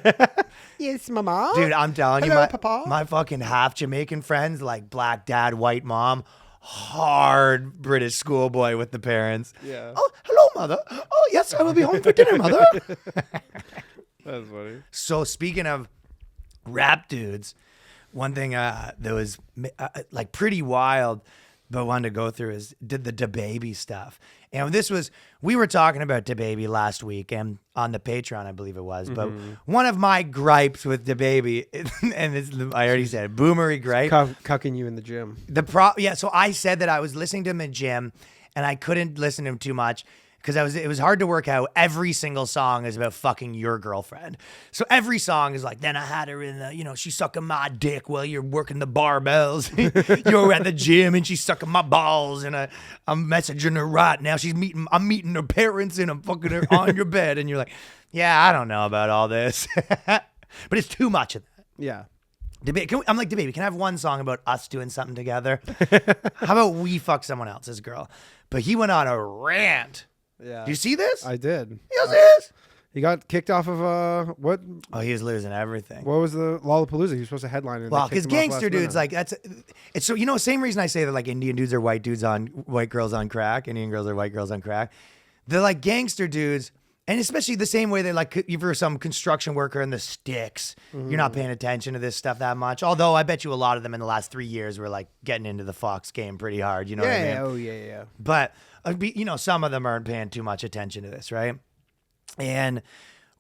Yes, mama. Dude, I'm telling Hello, you, papa. my fucking half Jamaican friends, like black dad, white mom, hard British schoolboy with the parents. Yeah. Oh, hello, mother. Oh, yes, I will be home for dinner, mother. That's funny. So speaking of rap dudes, one thing that was like pretty wild, but wanted to go through is did the DaBaby stuff. And we were talking about DaBaby last week and on the Patreon, I believe it was. But one of my gripes with DaBaby, and I already said it, boomery gripe. Cucking you in the gym. So I said that I was listening to him in gym and I couldn't listen to him too much because it was hard to work out. Every single song is about fucking your girlfriend. So every song is like, then I had her in the, she's sucking my dick while you're working the barbells. You're at the gym and she's sucking my balls and I'm messaging her right now. I'm meeting her parents and I'm fucking her on your bed. And you're like, yeah, I don't know about all this. But it's too much of that. Yeah. I'm like, DaBaby, can I have one song about us doing something together? How about we fuck someone else's girl? But he went on a rant. Yeah. Do you see this? I did. Yes. He got kicked off of what? Oh, he was losing everything. What was the Lollapalooza? He was supposed to headline it. Well, because gangster dudes, like it's so same reason I say that like Indian dudes are white girls on crack, Indian girls are white girls on crack. They're like gangster dudes, and especially the same way that like if you're some construction worker in the sticks, you're not paying attention to this stuff that much. Although I bet you a lot of them in the last 3 years were like getting into the Fox game pretty hard. You know what I mean? Yeah. Oh yeah. But some of them aren't paying too much attention to this, right? And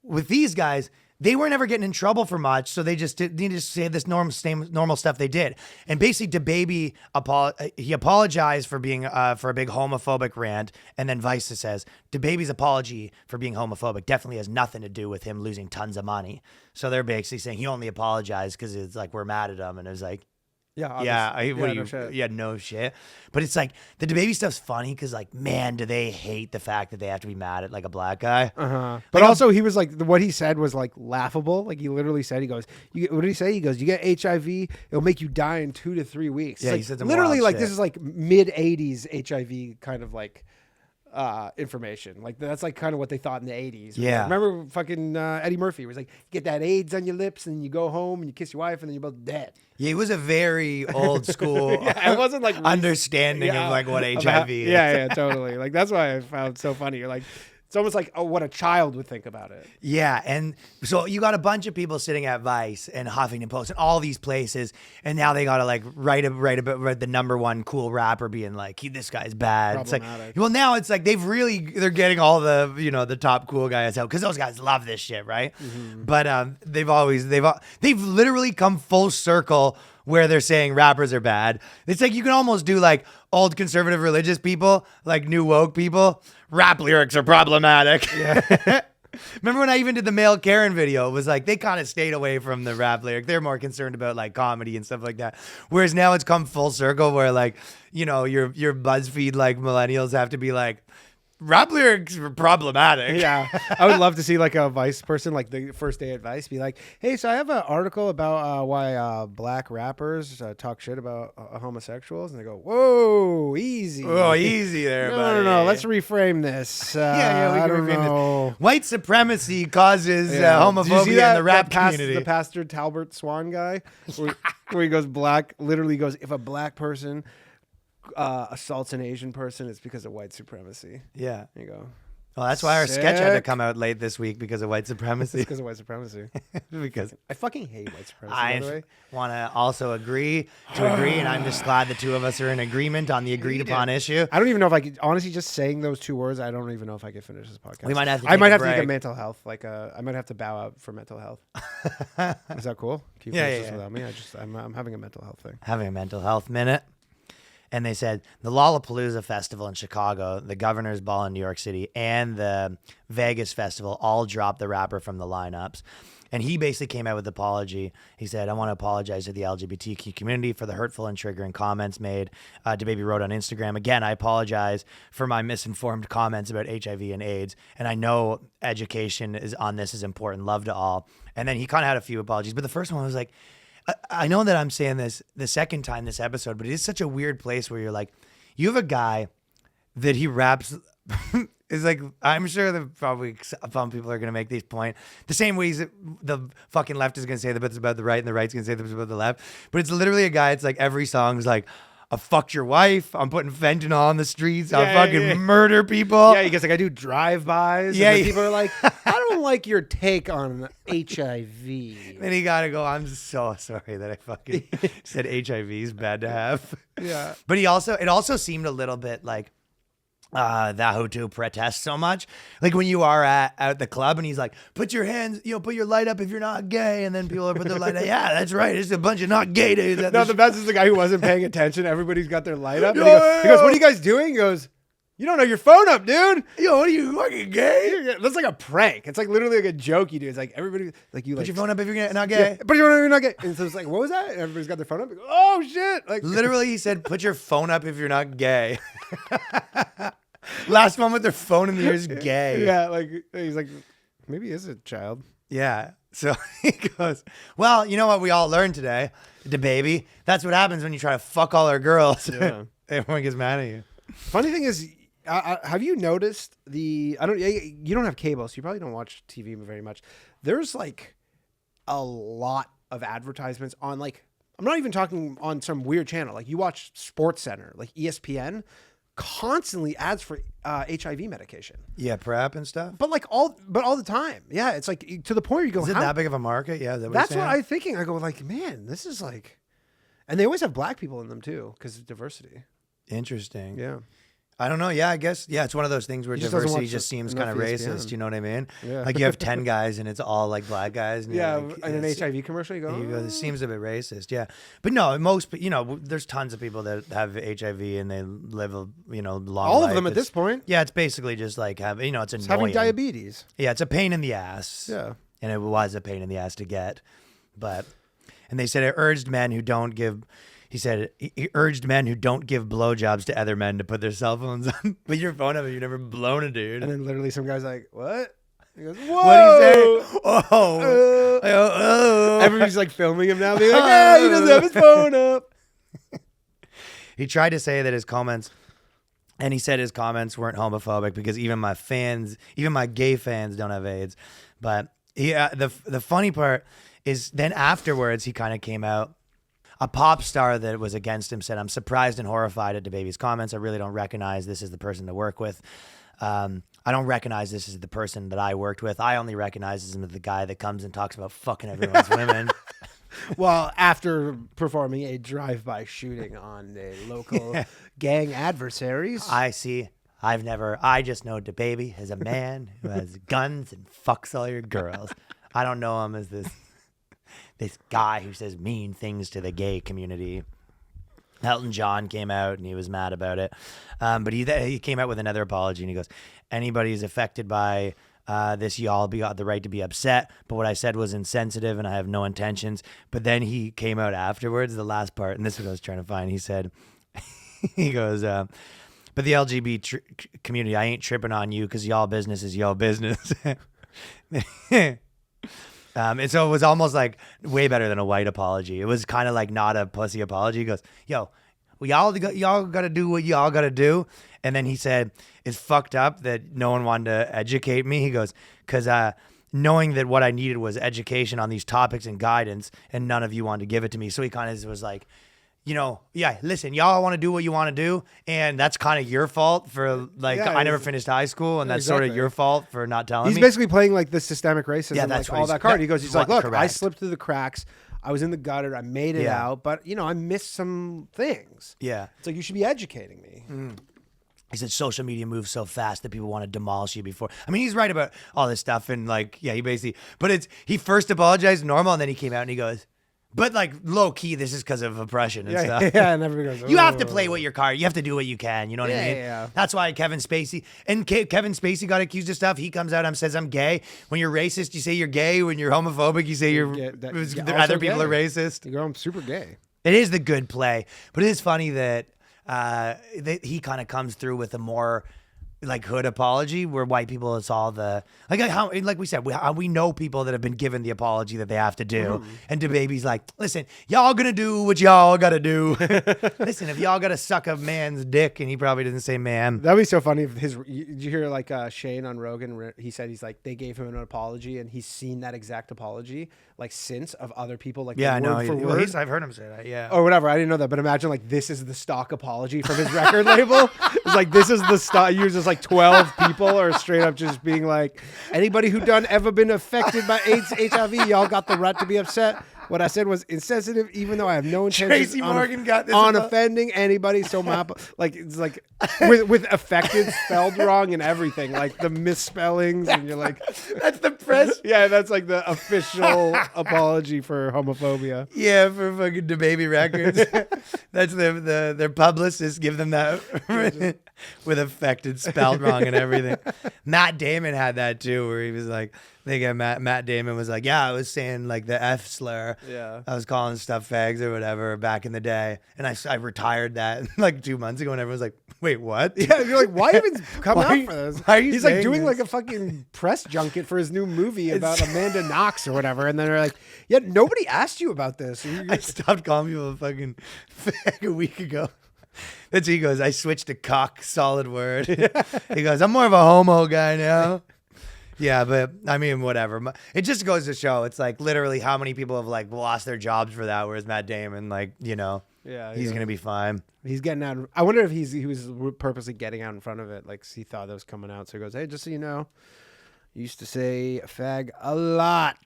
with these guys, they weren't ever getting in trouble for much, so they just say this normal stuff they did. And basically, DaBaby he apologized for being for a big homophobic rant, and then Vice says DaBaby's apology for being homophobic definitely has nothing to do with him losing tons of money. So they're basically saying he only apologized because it's like we're mad at him, and it was like, Yeah, Yeah, no shit. yeah, no shit. But it's like the baby stuff's funny because, like, man, do they hate the fact that they have to be mad at like a black guy? But also, he was like, what he said was like laughable. Like he literally said, he goes, what did he say? He goes, you get HIV, it'll make you die in 2 to 3 weeks. Yeah, It's he like, said some literally wild like shit. this is like mid '80s HIV kind of like information. Like that's like kind of what they thought in the '80s. Yeah. Remember fucking Eddie Murphy was like, you get that AIDS on your lips and you go home and you kiss your wife and then you're both dead. Yeah, it was a very old school. It wasn't like understanding of like what HIV is. Yeah, totally. Like that's why I found it so funny. You're like, it's almost like what a child would think about it. Yeah, and so you got a bunch of people sitting at Vice and Huffington Post and all these places, and now they got to like write about the number one cool rapper being like, this guy's bad. It's like, Problematic. well, now it's like they're getting all the the top cool guys out because those guys love this shit, right? But they've literally come full circle where they're saying rappers are bad. It's like you can almost do like old conservative religious people, like new woke people. Rap lyrics are problematic. Yeah. Remember when I even did the male Karen video? It was like they kind of stayed away from the rap lyric. They're more concerned about like comedy and stuff like that. Whereas now it's come full circle where like, your BuzzFeed like millennials have to be like, rap lyrics are problematic. Yeah, I would love to see like a Vice person, like the first day at Vice, be like, "Hey, so I have an article about why black rappers talk shit about homosexuals," and they go, "Whoa, easy, Oh, easy there, buddy. no, let's reframe this." We I can don't reframe know. this. White supremacy causes Did you see homophobia in the rap that community. The Pastor Talbert Swan guy, where he goes black, literally goes, if a black person assaults an Asian person, it's because of white supremacy. Yeah. There you go. Well, that's why our sketch had to Sick. come out late this week because of white It's supremacy. because of white supremacy. Because I fucking hate white supremacy, by the way. I want to also agree, and I'm just glad the two of us are in agreement on the agreed upon issue. I don't even know if I could, honestly, just saying those 2 words, I don't even know if I could finish this podcast. We might have to I take might a have to take a break. mental health, I might have to bow out for mental health. Is that cool? Can you Yeah, finish yeah, this yeah. without me? I'm having a mental health thing. Having a mental health minute. And they said the Lollapalooza Festival in Chicago, the Governor's Ball in New York City, and the Vegas Festival all dropped the rapper from the lineups. And he basically came out with an apology. He said, I want to apologize to the LGBTQ community for the hurtful and triggering comments made. DaBaby wrote on Instagram, again, I apologize for my misinformed comments about HIV and AIDS. And I know education on this is important. Love to all. And then he kind of had a few apologies. But the first one was like, I know that I'm saying this the second time this episode, but it is such a weird place where you're like, you have a guy that he raps. It's like, I'm sure that probably some people are going to make this point the same ways that the fucking left is going to say that it's about the right and the right's going to say that it's about the left. But it's literally a guy. It's like every song's like, I fucked your wife. I'm putting fentanyl on the streets. I'll fucking murder people. Yeah, he gets like, I do drive-bys. Yeah, And then people are like, I don't like your take on HIV. Then he got to go, I'm so sorry that I fucking said HIV is bad to have. Yeah. But it also seemed a little bit like that Hutu protest so much. Like when you are at the club and he's like, put your hands, put your light up if you're not gay. And then people are put their light up. Yeah, that's right. It's a bunch of not gay dudes. No, the best is the guy who wasn't paying attention. Everybody's got their light up. And Yeah. he goes, what are you guys doing? He goes, you don't know your phone up, dude. Yo, what are you fucking gay? That's like a prank. It's like literally like a joke you do. It's like everybody, like you Put like your phone up if you're not Yeah, gay. but you're not gay. And so it's like, what was that? And everybody's got their phone up. They go, oh shit! Like Literally, he said, put your phone up if you're not gay. Last one with their phone in the ear is gay. yeah, like he's like, maybe he is a child. Yeah. So he goes, well, you know what we all learned today? DaBaby. That's what happens when you try to fuck all our girls. Yeah. Everyone gets mad at you. Funny thing is, have you noticed you don't have cable, so you probably don't watch TV very much. There's like a lot of advertisements on like, I'm not even talking on some weird channel. Like you watch Sports Center, like ESPN, constantly ads for HIV medication. Yeah, PrEP and stuff. But all the time. Yeah, it's like to the point where you go, Is it how- that big of a market? Yeah, that's what I'm thinking. I go like, man, this is like, and they always have black people in them too because of diversity. Interesting. Yeah. I don't know. Yeah, I guess. Yeah, it's one of those things where He just doesn't diversity watch just seems enough kind of ESPN. racist. You know what I mean? Yeah. Like you have 10 guys and it's all like black guys. And you're Yeah, like, in an it's- HIV commercial, you go, You go, "Oh." this seems a bit racist, yeah. But no, most, there's tons of people that have HIV and they live a, long all life. of them at this point. Yeah, it's basically just like having, it's It's annoying. having diabetes. Yeah, it's a pain in the ass. Yeah. And it was a pain in the ass to get. And they said it urged men who don't give, he said he urged men who don't give blowjobs to other men to put their cell phones on. Put your phone up if you've never blown a dude. And then literally some guy's like, what? He goes, whoa. What'd he say? Oh. Everybody's like filming him now, being like, yeah, he doesn't have his phone up. He tried to say that his comments, and he said his comments weren't homophobic because even my gay fans don't have AIDS. But the funny part is then afterwards he kind of came out. A pop star that was against him said, "I'm surprised and horrified at DaBaby's comments. I really don't recognize this as the person to work with. I don't recognize this as the person that I worked with. I only recognize him as the guy that comes and talks about fucking everyone's women." Well, after performing a drive-by shooting on a local gang adversaries. I just know DaBaby is a man who has guns and fucks all your girls. I don't know him as this guy who says mean things to the gay community. Elton John came out and he was mad about it. But he came out with another apology and he goes, anybody who's affected by this, y'all got the right to be upset, but what I said was insensitive and I have no intentions. But then he came out afterwards, the last part, and this is what I was trying to find. He said, he goes, but the LGBT community, I ain't tripping on you because y'all business is y'all business. And so it was almost like way better than a white apology. It was kind of like not a pussy apology. He goes, yo, well, y'all got to do what y'all got to do. And then he said, it's fucked up that no one wanted to educate me. He goes, because knowing that what I needed was education on these topics and guidance, and none of you wanted to give it to me. So he kind of was like, listen, y'all want to do what you want to do, and that's kind of your fault for I never finished high school, and that's sort of your fault for not telling me. He's basically playing like the systemic racism, Yeah, that's like what all that card. He's like, look, I correct. slipped through the cracks. I was in the gutter. I made it out, but I missed some things. Yeah. It's like, you should be educating me. He said social media moves so fast that people want to demolish you before. I mean, he's right about all this stuff, and he first apologized normal, and then he came out and he goes, but like low key, this is because of oppression and stuff. Yeah, and everybody goes, You have to play what your card. You have to do what you can. You know what I mean? Yeah. That's why Kevin Spacey got accused of stuff. He comes out and says, I'm gay. When you're racist, you say you're gay. When you're homophobic, you say other people are racist. You go, I'm super gay. It is the good play, but it is funny that he kind of comes through with a more like hood apology where white people, it's all the like we said, we know people that have been given the apology that they have to do, and DaBaby's like, listen, y'all gonna do what y'all gotta do. Listen, if y'all gotta suck a man's dick, and he probably doesn't say man. That'd be so funny if did you hear like Shane on Rogan? He said he's like, they gave him an apology and he's seen that exact apology like since of other people, like I know. word for word. I've heard him say that. Yeah. Or whatever. I didn't know that, but imagine like this is the stock apology from his record label. It's like, this is the stock. You just like 12 people are straight up just being like, anybody who ever been affected by AIDS, HIV, y'all got the right to be upset. What I said was insensitive, even though I have no intention on offending anybody. So it's like with affected spelled wrong and everything, like the misspellings, and you're like, that's the press. Yeah, that's like the official apology for homophobia. Yeah, for fucking DaBaby Records. That's their publicists give them that with affected spelled wrong and everything. Matt Damon had that too, where he was like, Matt Damon was like, yeah, I was saying like the F slur. Yeah. I was calling stuff fags or whatever back in the day. And I retired that like 2 months ago, and everyone's like, wait, what? Yeah, you're like, why even come out for this? Why are you He's like doing this? like a fucking press junket for his new movie about Amanda Knox or whatever. And then they're like, yeah, nobody asked you about this. I stopped calling people a fucking fag a week ago. That's he goes, I switched to cock, solid word. He goes, I'm more of a homo guy now. Yeah, but I mean, whatever. It just goes to show, it's like literally how many people have like lost their jobs for that, whereas Matt Damon, like, yeah, he's going to be fine. He's getting out. I wonder if he was purposely getting out in front of it. Like he thought that was coming out. So he goes, hey, just so you know, you used to say fag a lot.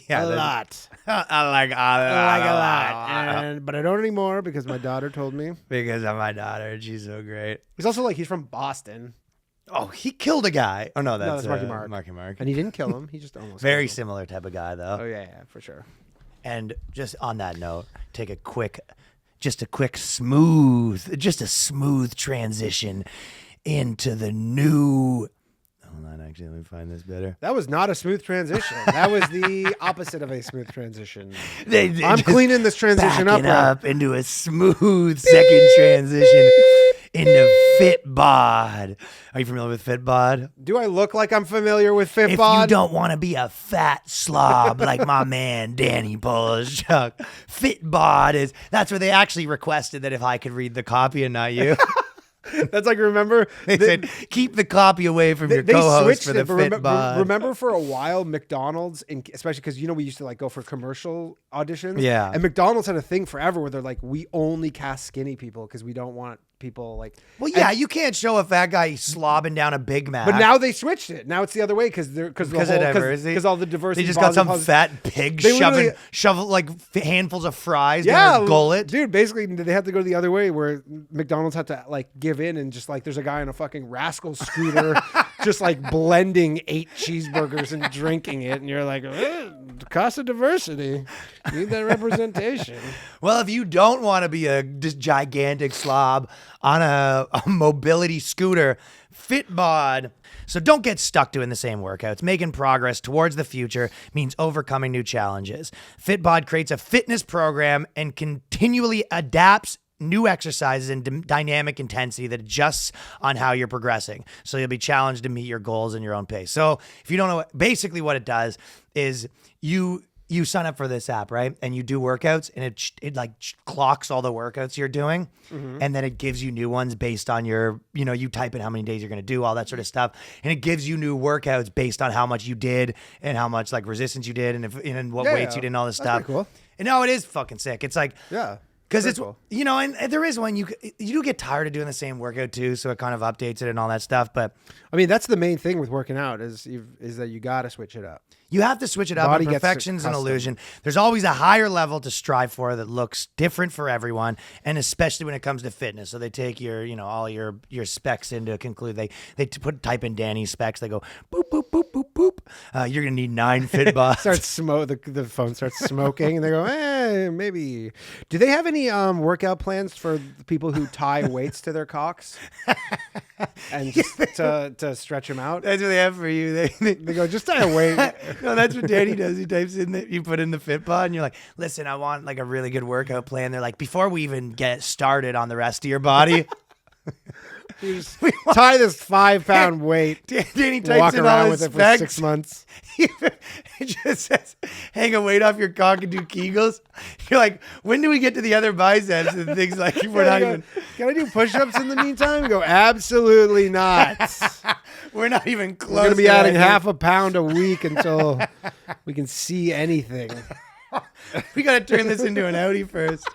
Yeah, a lot. I like a lot. But I don't anymore because my daughter told me. Because of my daughter, and she's so great. He's also like, he's from Boston. Oh, he killed a guy. Oh, no, that's Marky Mark. Marky Mark. And he didn't kill him. He just almost Very killed him. similar type of guy, though. Oh, yeah, for sure. And just on that note, take a smooth transition into the new. Hold on, actually, let me find this better. That was not a smooth transition. That was the opposite of a smooth transition. They I'm just cleaning this transition backing up. up into a smooth second transition into Fitbod. Are you familiar with Fitbod? Do I look like I'm familiar with If you Fitbod? don't want to be a fat slob like my man Danny Polishchuk, Fitbod that's where they actually requested that if I could read the copy and not you. That's like, remember? They said, keep the copy away from your co-host for the Fitbod. Remember for a while, McDonald's, especially because, we used to like go for commercial auditions. Yeah. And McDonald's had a thing forever where they're like, we only cast skinny people because we don't want people like. Well, yeah, you can't show a fat guy slobbing down a Big Mac. But now they switched it. Now it's the other way because of diversity. Because all the diversity. They just got some fat pig shovel like handfuls of fries down their gullet. Dude, basically they had to go the other way where McDonald's had to like give in and just like there's a guy on a fucking rascal scooter just like blending 8 cheeseburgers and drinking it, and you're like, the cost of diversity. You need that representation. Well, if you don't want to be a just gigantic slob on a mobility scooter, Fitbod. So don't get stuck doing the same workouts. Making progress towards the future means overcoming new challenges. Fitbod creates a fitness program and continually adapts new exercises and dynamic intensity that adjusts on how you're progressing. So you'll be challenged to meet your goals in your own pace. So if you don't know, basically what it does is you sign up for this app, right? And you do workouts, and it like clocks all the workouts you're doing. Mm-hmm. And then it gives you new ones based on your, you type in how many days you're going to do, all that sort of stuff. And it gives you new workouts based on how much you did and how much like resistance you did and what weights you did and all this That's stuff. pretty cool. And no, it is fucking sick. It's like, Yeah. because it's, cool. and there is one, you do get tired of doing the same workout too. So it kind of updates it and all that stuff. But I mean, that's the main thing with working out is that you got to switch it up. you have to switch it up. Body And gets perfection's an custom. illusion. There's always a higher level to strive for that looks different for everyone, and especially when it comes to fitness. So they take your, all your specs into conclude. They type in Danny's specs. They go boop boop boop boop boop. You're gonna need 9 Fitbods. The phone starts smoking, and they go, maybe. Do they have any workout plans for the people who tie weights to their cocks and just to stretch them out? That's what they have for you. They go, just tie a weight. No, that's what Danny does. He types in you put in the Fitbod, and you're like, listen, I want like a really good workout plan. They're like, before we even get started on the rest of your body, You just tie this 5-pound weight. Danny types Walk in all around his with it for specs. 6 months. It just says, hang a weight off your cock and do Kegels. You're like, when do we get to the other biceps and things like we're not even. Can I do push-ups in the meantime? You go, absolutely not. We're not even close. We're going to be that, adding dude. half a pound a week until we can see anything. We got to turn this into an Audi first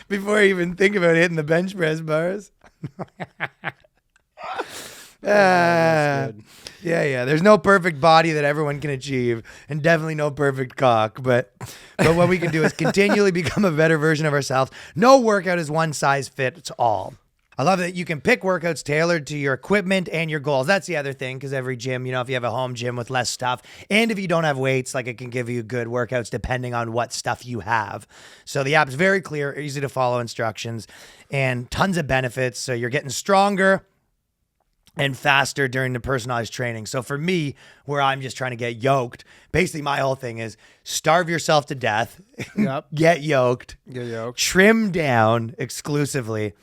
before I even think about hitting the bench press bars. That's good. Yeah. There's no perfect body that everyone can achieve, and definitely no perfect cock. But what we can do is continually become a better version of ourselves. No workout is one size fits all. I love that you can pick workouts tailored to your equipment and your goals. That's the other thing, because every gym, if you have a home gym with less stuff, and if you don't have weights, like it can give you good workouts depending on what stuff you have. So the app's very clear, easy to follow instructions, and tons of benefits. So you're getting stronger and faster during the personalized training. So for me, where I'm just trying to get yoked, basically my whole thing is starve yourself to death, Yep. get yoked, Yo. trim down exclusively.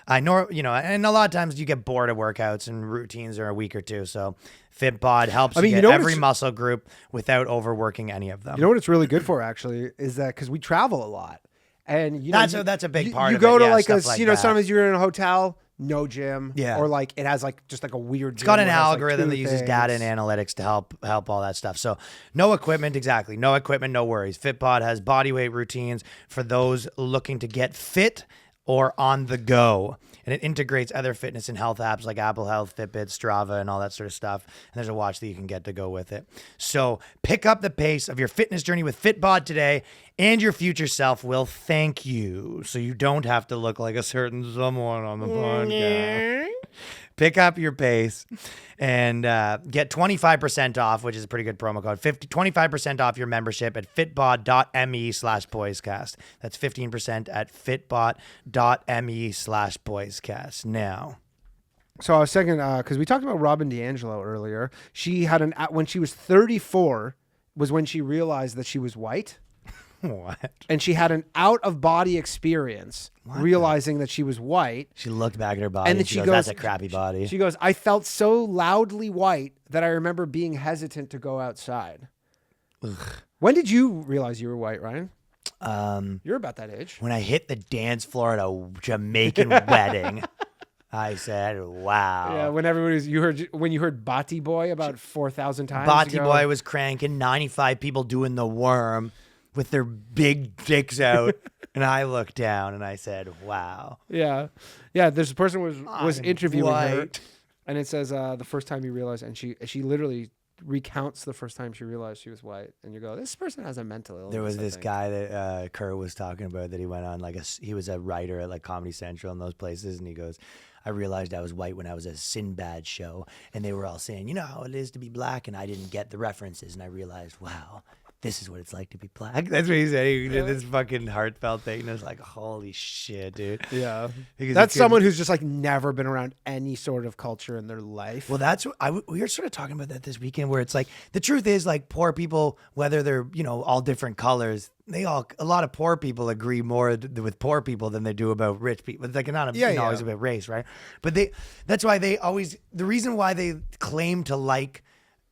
And a lot of times you get bored of workouts and routines are a week or two. So Fitbod helps you get every muscle group without overworking any of them. You know what it's really good for, actually, is that because we travel a lot. And that's a big part you of go it. to Yeah, like stuff like that. sometimes you're in a hotel, no gym. Yeah. Or like it has like just like a weird It's got an gym where it has, like, algorithm two that uses things. data and analytics to help all that stuff. So no equipment, exactly. No equipment, no worries. Fitbod has body weight routines for those looking to get fit or on the go. And it integrates other fitness and health apps like Apple Health, Fitbit, Strava, and all that sort of stuff. And there's a watch that you can get to go with it. So pick up the pace of your fitness journey with Fitbod today, and your future self will thank you. So you don't have to look like a certain someone on the podcast. Pick up your pace and get 25% off, which is a pretty good promo code. 25% off your membership at fitbod.me/boyscast. That's 15% at fitbod.me/boyscast. Now, So I was thinking, because we talked about Robin DiAngelo earlier. She had when she was 34 was when she realized that she was white. What? And she had an out-of-body experience realizing that she was white. She looked back at her body And then and she goes, that's a crappy body. She goes, I felt so loudly white that I remember being hesitant to go outside. Ugh. When did you realize you were white, Ryan? You're about that age. When I hit the dance floor at a Jamaican wedding, I said, wow. Yeah, when when you heard Bati Boy about 4,000 times. Bati Boy was cranking 95 people doing the worm with their big dicks out. And I looked down and I said, wow. Yeah. Yeah, there's a person was interviewing her. white. And it says the first time you realize, and she literally recounts the first time she realized she was white. And you go, this person has a mental illness. There was this guy that Kurt was talking about that he went on he was a writer at like Comedy Central and those places. And he goes, I realized I was white when I was at a Sinbad show. And they were all saying, you know how it is to be black. And I didn't get the references. And I realized, wow. This is what it's like to be black. That's what he said. He did this fucking heartfelt thing. And I was like, holy shit, dude. Yeah. Because that's someone who's just like never been around any sort of culture in their life. Well, that's we were sort of talking about that this weekend where it's like, the truth is like poor people, whether they're, all different colors, a lot of poor people agree more with poor people than they do about rich people. It's like not always about race, right? But that's why the reason why they claim to like,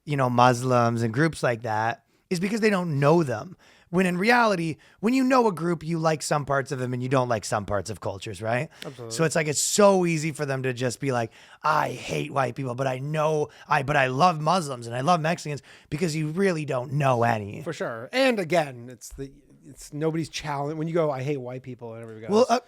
Muslims and groups like that is because they don't know them. When in reality, when you know a group, you like some parts of them and you don't like some parts of cultures, right? Absolutely. So it's like, it's so easy for them to just be like, I hate white people, but I love Muslims and I love Mexicans, because you really don't know any. For sure. And again, it's nobody's challenge. When you go, I hate white people, and everybody goes, well,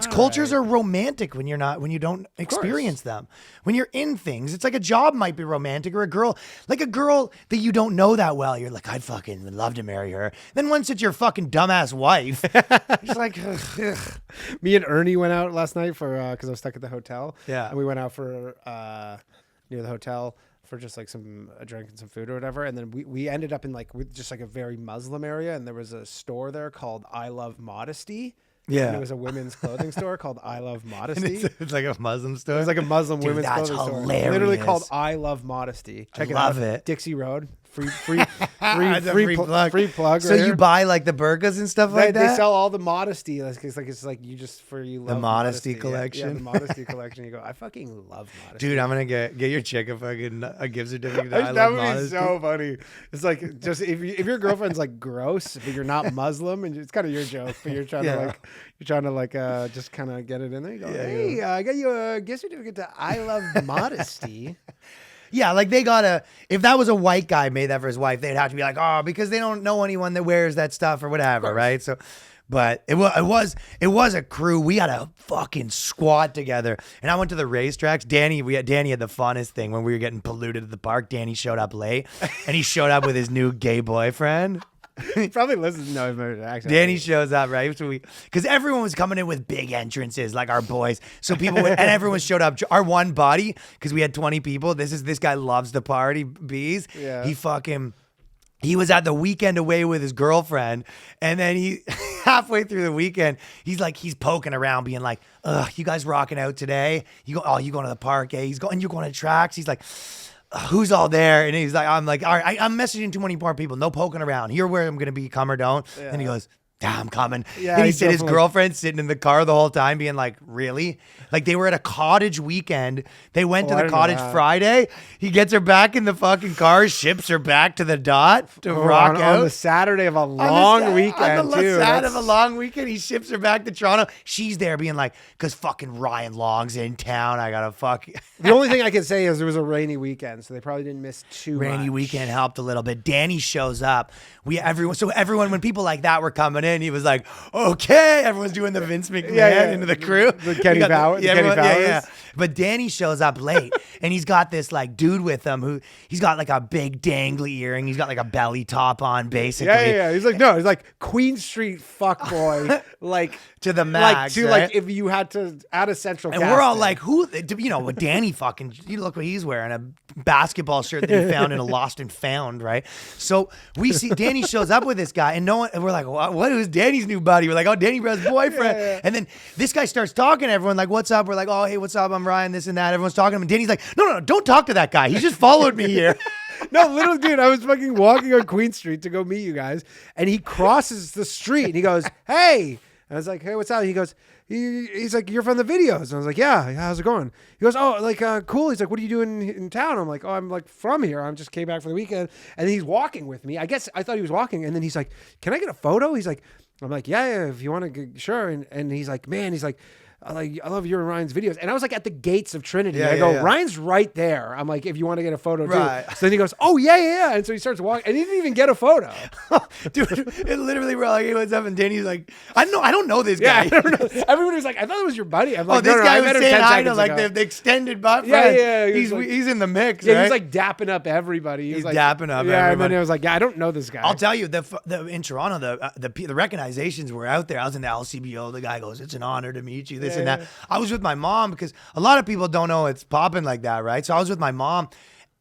cultures are romantic when you don't experience them. When you're in things, it's like a job might be romantic, or a girl that you don't know that well. You're like, I'd fucking would love to marry her. Then once it's your fucking dumbass wife, it's like, ugh. Me and Ernie went out last night for because I was stuck at the hotel. Yeah, and we went out for near the hotel for just like a drink and some food or whatever. And then we ended up in just like a very Muslim area. And there was a store there called I Love Modesty. Yeah. And it was a women's clothing store called I Love Modesty. It's like a Muslim store. It was like a Muslim women's clothing store. Literally called I Love Modesty. Check it out. Love it. Dixie Road. Free plug. Free plug. So you buy like the burkas and stuff like that? They sell all the Modesty. It's like you love the Modesty collection. Yeah, the Modesty collection. You go, I fucking love Modesty. Dude, I'm gonna get your chick a gift certificate. That would be so funny. It's like, just if your girlfriend's like gross, but you're not Muslim, and it's kind of your joke, but you're trying to just kind of get it in there. You go, hey, I got you a gift certificate to I Love Modesty. Yeah, like if that was a white guy made that for his wife, they'd have to be like, oh, because they don't know anyone that wears that stuff or whatever, right? So, but it was a crew. We had a fucking squad together, and I went to the racetracks. Danny had the funnest thing when we were getting polluted at the park. Danny showed up late, and he showed up with his new gay boyfriend. He probably listens to No Emotion Accent. Danny shows up, right? So because everyone was coming in with big entrances, like our boys. So and everyone showed up. Our one buddy, because we had 20 people. This guy loves to party, bees. Yeah. He was at the weekend away with his girlfriend, and then he halfway through the weekend, he's poking around, being like, "Ugh, you guys rocking out today? You going to the park? Eh? You're going to tracks?" He's like, who's all there? And he's like, I'm like, all right, I'm messaging too many more people. No poking around. Here where I'm going to be, come or don't. Yeah. And he goes, yeah, I'm coming. Yeah, and he said his girlfriend sitting in the car the whole time being like, really? Like they were at a cottage weekend. They went to the cottage Friday. He gets her back in the fucking car, ships her back to the dot to rock out. On the Saturday of a long weekend, on the Saturday of a long weekend, he ships her back to Toronto. She's there being like, because fucking Ryan Long's in town. I got to fuck. The only thing I can say is it was a rainy weekend, so they probably didn't miss too much. Rainy weekend helped a little bit. Danny shows up. Everyone, when people like that were coming in, he was like, okay, everyone's doing the Vince McMahon into the crew. The Kenny Powers. Yeah. But Danny shows up late, and he's got this like dude with him who he's got like a big dangly earring. He's got like a belly top on, basically. Yeah. He's like Queen Street fuckboy, like to the max. Like if you had to add a central. And we're all like, who? What Danny fucking? You look what he's wearing, a basketball shirt that he found in a Lost and Found, right? So we see Danny shows up with this guy, and we're like, what is Danny's new buddy? We're like, oh, Danny Brad's boyfriend. Yeah. And then this guy starts talking to everyone like, what's up? We're like, oh, hey, what's up? I'm Ryan, this and that. Everyone's talking to him. And Danny's like, no, don't talk to that guy. He just followed me here. No, literally, dude, I was fucking walking on Queen Street to go meet you guys, and he crosses the street, and he goes, hey. I was like, hey, what's up? He goes, he's like, you're from the videos. And I was like, yeah, how's it going? He goes, oh, like, cool. He's like, what are you doing in town? I'm like, oh, I'm like from here. I just came back for the weekend. And then he's walking with me. I guess I thought he was walking. And then he's like, can I get a photo? He's like, I'm like, yeah, if you want to, sure. And he's like, man, he's like, I love your and Ryan's videos. And I was like at the gates of Trinity. I go, Ryan's right there. I'm like, if you want to get a photo too. So then he goes, oh, yeah. And so he starts walking. And he didn't even get a photo. Dude, it literally, we're like, hey, what's up? And Danny's like, I don't know this guy. Yeah, I don't know. Everybody was like, I thought it was your buddy. I'm like, this guy was saying hi to like ago. the extended butt friend. Yeah. He's in the mix, Yeah, right? he's like dapping up everybody. He's like, dapping up Yeah, everybody. and then it was like, yeah, I don't know this guy. I'll tell you, in Toronto, the recognizations were out there. I was in the LCBO. The guy goes, it's an honor to meet you, this and that. I was with my mom because a lot of people don't know it's popping like that, right? So I was with my mom.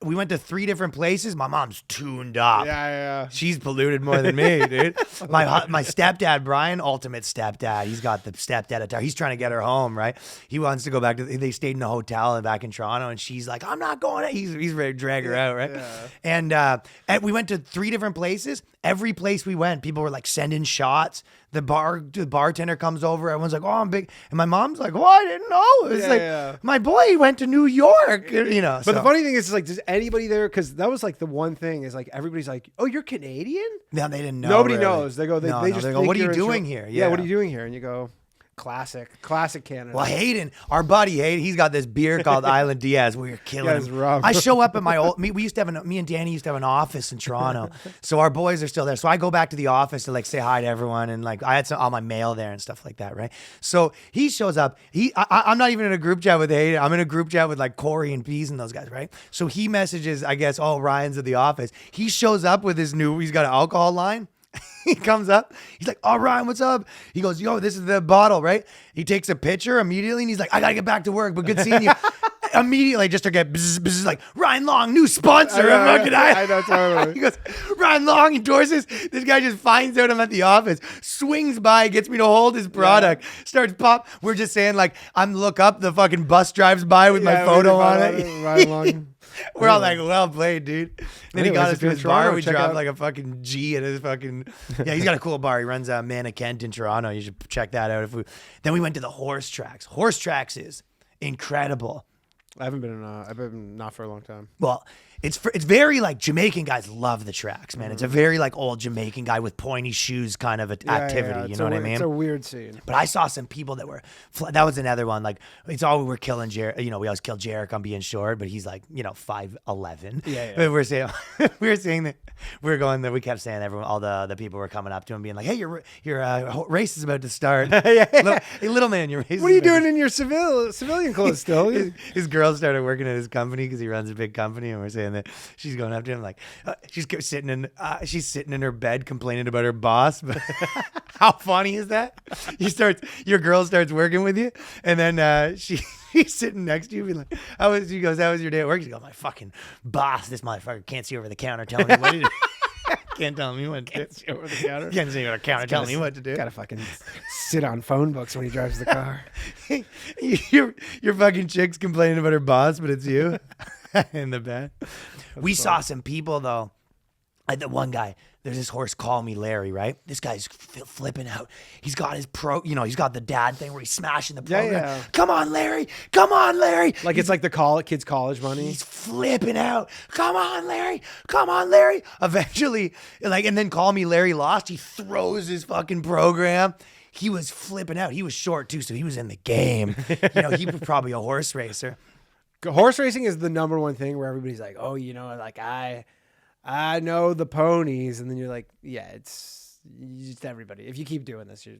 We went to 3 different places. My mom's tuned up. Yeah. She's polluted more than me, dude. My stepdad, Brian, ultimate stepdad. He's got the stepdad attire. He's trying to get her home, right? He wants to go back to. They stayed in a hotel back in Toronto, and she's like, "I'm not going." He's ready to drag her out, right? Yeah. And we went to 3 different places. Every place we went, people were like sending shots. The bartender comes over. Everyone's like, "Oh, I'm big," and my mom's like, "Oh, I didn't know." It's my boy went to New York, you know. But the funny thing is like, does anybody there? Because that was like the one thing is like everybody's like, "Oh, you're Canadian?" No, they didn't know. Nobody really. knows. They go. They just they go, think "What are you you're doing here?" Yeah, what are you doing here? And you go, classic Canada. Well, Hayden, our buddy Hayden, he's got this beer called Island Diaz. We were killing him. rum. I show up at my old. Me and Danny used to have an office in Toronto, so our boys are still there. So I go back to the office to like say hi to everyone, and like I had all my mail there and stuff like that, right? So he shows up. I'm not even in a group chat with Hayden. I'm in a group chat with like Corey and Pease and those guys, right? So he messages, I guess, oh, Ryan's at the office. He shows up with his he's got an alcohol line. He comes up. He's like, "Oh, Ryan, what's up?" He goes, "Yo, this is the bottle, right?" He takes a picture immediately, and he's like, "I gotta get back to work, but good seeing you." Immediately, just to get like Ryan Long, new sponsor. I know totally. He goes, "Ryan Long endorses." This guy just finds out I'm at the office, swings by, gets me to hold his product, starts pop. We're just saying like, look up, the fucking bus drives by with my photo on it. Ryan Long. We're all like, well played, dude. Then he got us to his bar. We dropped out. like a fucking G at his fucking. Yeah, he's got a cool bar. He runs Manna Kent in Toronto. You should check that out. Then we went to the Horse Tracks. Horse Tracks is incredible. I've been not for a long time. Well, it's very like Jamaican guys love the tracks, man. It's a very like old Jamaican guy with pointy shoes kind of activity. Yeah. You know what I mean? It's a weird scene. But I saw some people that were, that was another one. Like, it's all we were killing Jarek. You know, we always kill Jarek on being short, but he's like, 5'11". Yeah. But we were saying that we kept saying all the people were coming up to him being like, "Hey, your race is about to start." Hey, little man, your race. What are you doing in your civilian clothes still? His girl started working at his company because he runs a big company, and we're saying that she's going up to him like, she's sitting in her bed complaining about her boss. But how funny is that? Your girl starts working with you, and then she's sitting next to you, being like, how was your day at work? She goes, "My fucking boss, this motherfucker can't see over the counter telling me what to do." Can't tell me what to do. See over the counter. Can't see over the counter telling me what to do. Gotta fucking sit on phone books when he drives the car. your fucking chick's complaining about her boss, but it's you in the bed. We saw some people though. Like the one guy, there's this horse, Call Me Larry, right? This guy's flipping out. He's got his he's got the dad thing where he's smashing the program. Yeah. Come on, Larry. Come on, Larry. Like it's like the kids' college money. He's flipping out. Come on, Larry. Come on, Larry. Eventually, and then Call Me Larry lost. He throws his fucking program. He was flipping out. He was short too, so he was in the game. He was probably a horse racer. Horse racing is the number one thing where everybody's like, "Oh, like I know the ponies," and then you're like, "Yeah, it's just everybody. If you keep doing this, you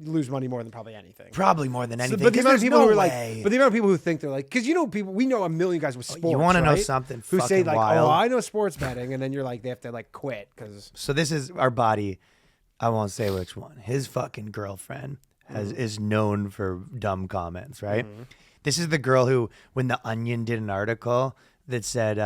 lose money more than probably anything. Probably more than anything. But the amount of people who are way. but the amount of people who think they're like, because we know a million guys with sports. You want to know right? something who say like, wild. "Oh, I know sports betting," and then you're like, they have to like quit because. So this is our buddy. I won't say which one. His fucking girlfriend is known for dumb comments, right? Mm-hmm. This is the girl who, when The Onion did an article, that said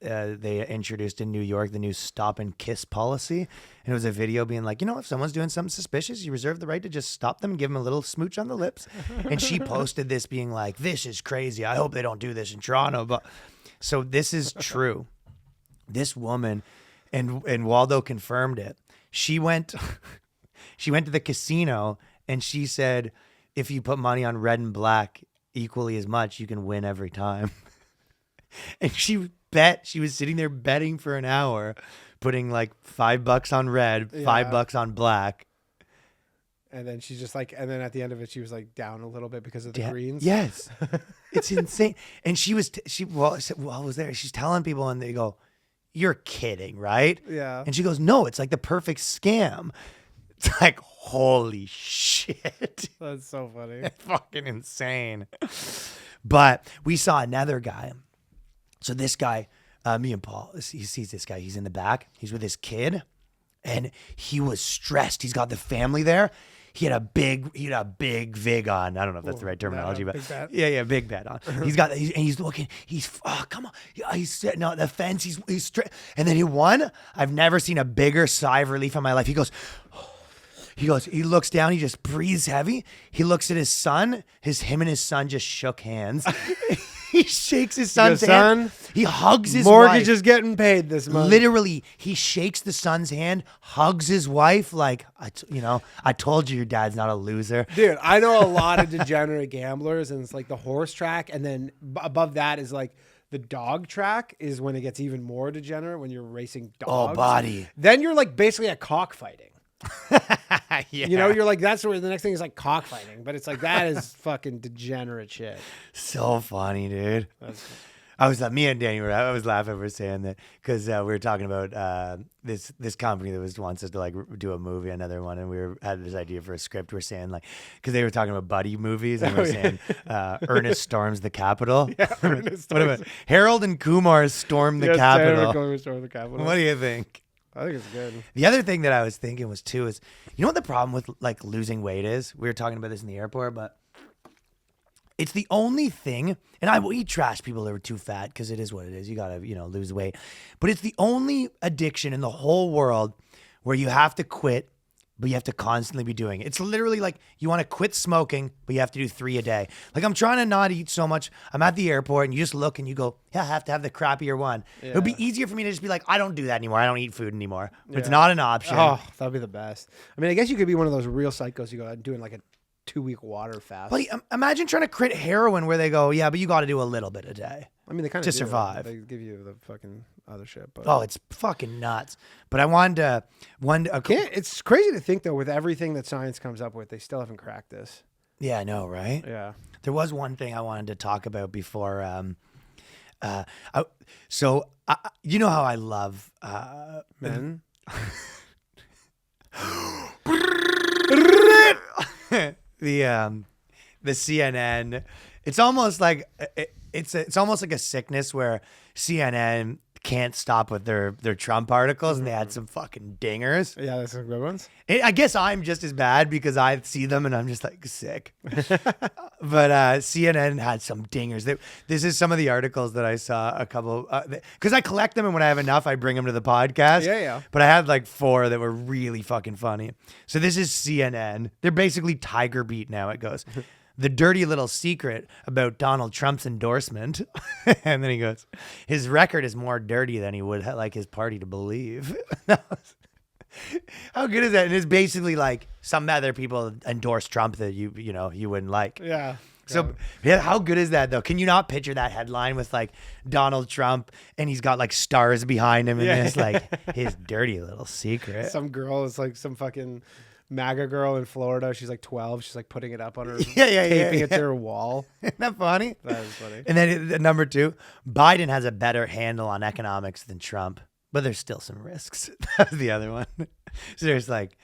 they introduced in New York the new stop and kiss policy. And it was a video being like, if someone's doing something suspicious, you reserve the right to just stop them and give them a little smooch on the lips. And she posted this being like, this is crazy. I hope they don't do this in Toronto. But so this is true. This woman, and Waldo confirmed it. She went to the casino and she said, if you put money on red and black equally as much, you can win every time. And she was sitting there betting for an hour, putting like $5 on red, $5 on black. And then she's just like, and then at the end of it, she was like down a little bit because of the greens. Yes. It's insane. And she was there. She's telling people and they go, you're kidding, right? Yeah. And she goes, no, it's like the perfect scam. It's like, holy shit. That's so funny. It's fucking insane. But we saw another guy. So this guy, me and Paul, he sees this guy. He's in the back. He's with his kid. And he was stressed. He's got the family there. He had a big vig on. I don't know if that's the right terminology, but big bet. Yeah, big bet on. He's looking. Come on. He's sitting on the fence. He's straight. And then he won. I've never seen a bigger sigh of relief in my life. He looks down. He just breathes heavy. He looks at his son. Him and his son just shook hands. He shakes his son's hand. He hugs his mortgage wife. is getting paid this month. Literally, he shakes the son's hand, hugs his wife like, I told you your dad's not a loser. Dude, I know a lot of degenerate gamblers, and it's like the horse track, and then above that is like the dog track is when it gets even more degenerate when you're racing dogs. Oh, body. Then you're like basically at cockfighting. Yeah. You're like, that's where the next thing is like cockfighting, but it's like, that is fucking degenerate shit. So funny, dude. Me and Danny I was laughing. We were saying that because we were talking about this company that wants us to like do a movie, another one, and had this idea for a script. We're saying like, because they were talking about buddy movies, and we're saying Ernest storms the Capitol. Yeah, Ernest What about Harold and Kumar storm the Capitol? Storm the Capitol. What do you think? I think it's good. The other thing that I was thinking was too is, you know what the problem with like losing weight is? We were talking about this in the airport, but it's the only thing, and we trash people that are too fat because it is what it is. You gotta, lose weight. But it's the only addiction in the whole world where you have to quit, but you have to constantly be doing it. It's literally like you want to quit smoking, but you have to do 3 a day. Like I'm trying to not eat so much. I'm at the airport and you just look and you go, yeah, I have to have the crappier one. Yeah. It would be easier for me to just be like, I don't do that anymore. I don't eat food anymore. But it's not an option. Oh, that'd be the best. I mean, I guess you could be one of those real psychos. You go out and doing like a 2-week water fast. Well, imagine trying to quit heroin where they go, yeah, but you got to do a little bit a day. I mean, they kind of to survive. They give you the fucking other shit. But oh, it's fucking nuts. But I wanted to. It's crazy to think though, with everything that science comes up with, they still haven't cracked this. Yeah, I know, right? Yeah. There was one thing I wanted to talk about before. You know how I love men. The CNN. It's almost like it's almost like a sickness where CNN can't stop with their Trump articles, and they had some fucking dingers. Yeah, that's some good ones. I guess I'm just as bad because I see them and I'm just like sick. But CNN had some dingers. This is some of the articles that I saw a couple, because I collect them, and when I have enough, I bring them to the podcast. Yeah. But I had like 4 that were really fucking funny. So this is CNN. They're basically tigerbeat now. It goes, the dirty little secret about Donald Trump's endorsement. And then he goes, his record is more dirty than he would like his party to believe. How good is that? And it's basically like some other people endorse Trump that you wouldn't like. Yeah. So yeah, how good is that though? Can you not picture that headline with like Donald Trump and he's got like stars behind him and it's like his dirty little secret. Some girl is like some fucking MAGA girl in Florida. She's like 12. She's like putting it up on her, taping it to her wall. Isn't that funny? That is funny. And then number 2, Biden has a better handle on economics than Trump, but there's still some risks. That's the other one. So there's like,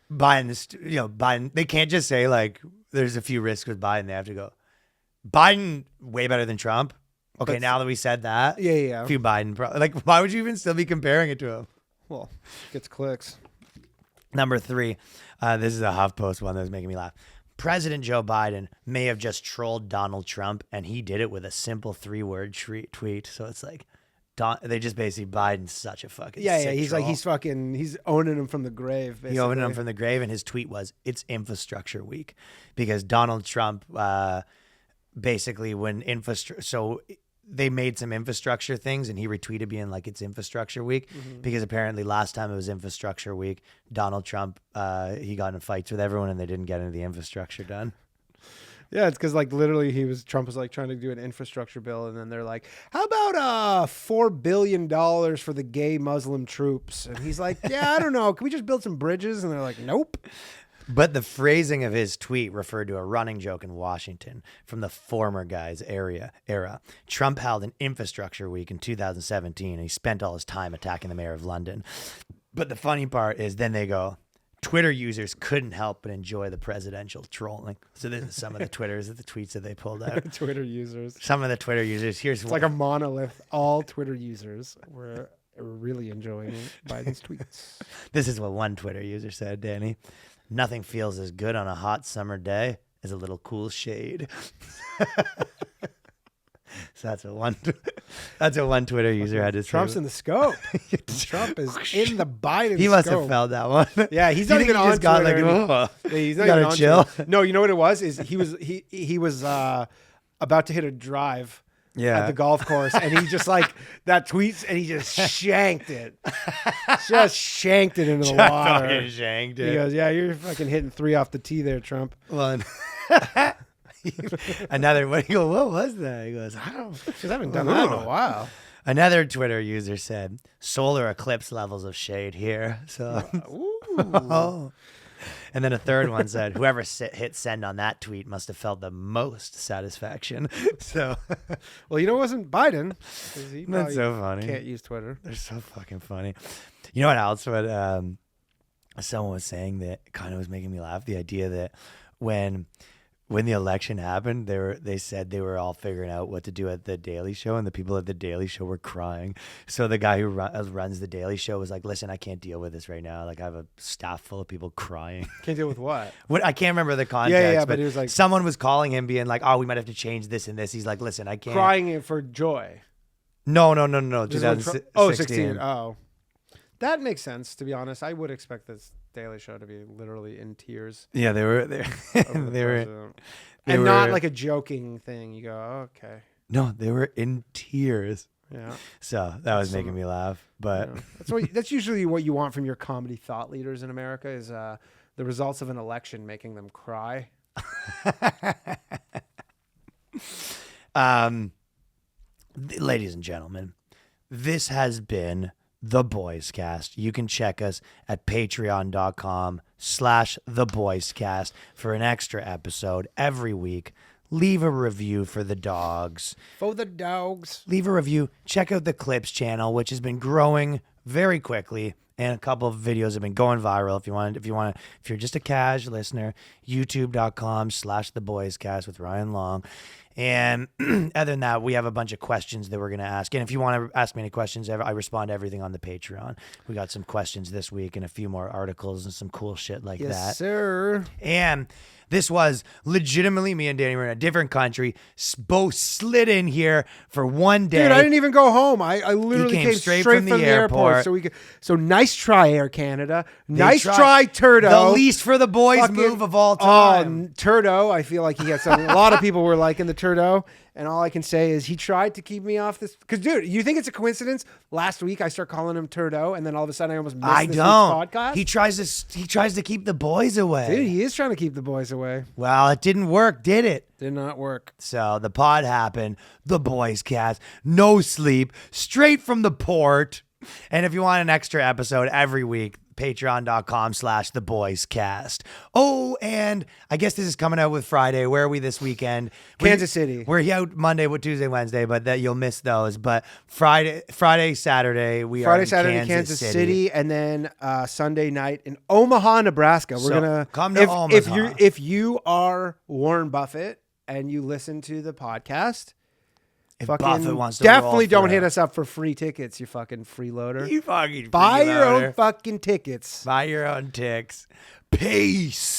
Biden, they can't just say like, there's a few risks with Biden. They have to go, Biden way better than Trump. Okay, now that we said that, yeah. A few Biden, why would you even still be comparing it to him? Well, gets clicks. Number 3, this is a HuffPost one that was making me laugh. President Joe Biden may have just trolled Donald Trump, and he did it with a simple 3-word tweet. So it's like, they just basically, Biden's such a fucking sick He's troll. like, he's owning him from the grave, basically. He owned him from the grave, and his tweet was, "It's infrastructure week," because Donald Trump basically so they made some infrastructure things, and he retweeted being like, "It's infrastructure week," because apparently last time it was infrastructure week, Donald Trump he got in fights with everyone, and they didn't get any of the infrastructure done. Yeah, it's because like literally Trump was like trying to do an infrastructure bill, and then they're like, "How about $4 billion for the gay Muslim troops?" And he's like, "Yeah, I don't know. Can we just build some bridges?" And they're like, "Nope." But the phrasing of his tweet referred to a running joke in Washington from the former guy's era. Trump held an infrastructure week in 2017, and he spent all his time attacking the mayor of London. But the funny part is then they go, Twitter users couldn't help but enjoy the presidential trolling. So this is some of the tweets that they pulled out. Twitter users. Some of the Twitter users. It's like a monolith. All Twitter users were really enjoying Biden's tweets. This is what one Twitter user said, Danny. "Nothing feels as good on a hot summer day as a little cool shade." So that's what one Twitter user had to say. Trump's in the scope. Trump is in the Biden He must scope. have felt that one. Yeah, he's not even on Twitter. Got like, oh, Yeah, he's not gotta even on chill. Twitter. No, you know what it was? Is he was about to hit a drive at the golf course, and he just like that tweets, and he just shanked it. Just shanked it into the water. Fucking shanked it. He goes, "Yeah, you're fucking hitting 3 off the tee there, Trump." Well, what was that? He goes, I don't. Because I haven't done that in a while. Another Twitter user said, "Solar eclipse levels of shade here." So, Ooh. And then a third one said, "Whoever hit send on that tweet must have felt the most satisfaction." So, Well, it wasn't Biden. 'Cause he that's probably so funny. can't use Twitter. They're so fucking funny. You know what else? What someone was saying that kind of was making me laugh. The idea that when the election happened, they said they were all figuring out what to do at the Daily Show, and the people at the Daily Show were crying. So the guy who runs the Daily Show was like, "Listen, I can't deal with this right now. Like, I have a staff full of people crying." Can't deal with what? What I can't remember the context. Yeah, but but he was like- someone was calling him, being like, "Oh, we might have to change this and this." He's like, "Listen, I can't." Crying for joy. No. This is when 2016. Oh, 16. Oh. That makes sense, to be honest. I would expect this Daily Show to be literally in tears. Yeah, they were. over the They were. president. They And not were- like a joking thing. You go, oh, okay. No, they were in tears. Yeah. So that was making me laugh. But Yeah. That's usually what you want from your comedy thought leaders in America is the results of an election making them cry. Ladies and gentlemen, this has been The Boys Cast. You can check us at patreon.com/theboyscast for an extra episode every week. Leave a review for the dogs. For the dogs. Leave a review. Check out the Clips channel, which has been growing very quickly, and a couple of videos have been going viral. If you're just a casual listener, youtube.com/theboyscast with Ryan Long. And other than that, we have a bunch of questions that we're going to ask. And if you want to ask me any questions, I respond to everything on the Patreon. We got some questions this week and a few more articles and some cool shit like that. Yes, sir. And this was legitimately me and Danny were in a different country. Both slid in here for one day. Dude, I didn't even go home. I literally came came straight straight from from the the airport. airport. So nice try, Air Canada. They Nice tried- try, Turdo. The least for the boys Fucking- move of all time. Turdo. I feel like he had something. A lot of people were liking the Turdo. And all I can say is he tried to keep me off this. Because, dude, you think it's a coincidence? Last week I start calling him Turdo, and then all of a sudden I almost missed I this don't. week's podcast. He tries to keep the boys away. Dude, he is trying to keep the boys away. Well, it didn't work, did it? Did not work. So the pod happened. The Boys Cast. No sleep. Straight from the port. And if you want an extra episode every week, patreon.com/theboyscast. Oh, and I guess this is coming out with Friday. Where are we this weekend? Kansas City. We're out Monday, Tuesday, Wednesday, but that you'll miss those. But Friday, Saturday, we are in Saturday, Kansas City, and then Sunday night in Omaha, Nebraska. We're So, gonna come to Omaha. If you are Warren Buffett and you listen to the podcast, If fucking Buffett wants to definitely roll don't for hit it. us up for free tickets. You fucking freeloader. You fucking Buy your freeloader. own fucking tickets. Buy your own ticks. Peace.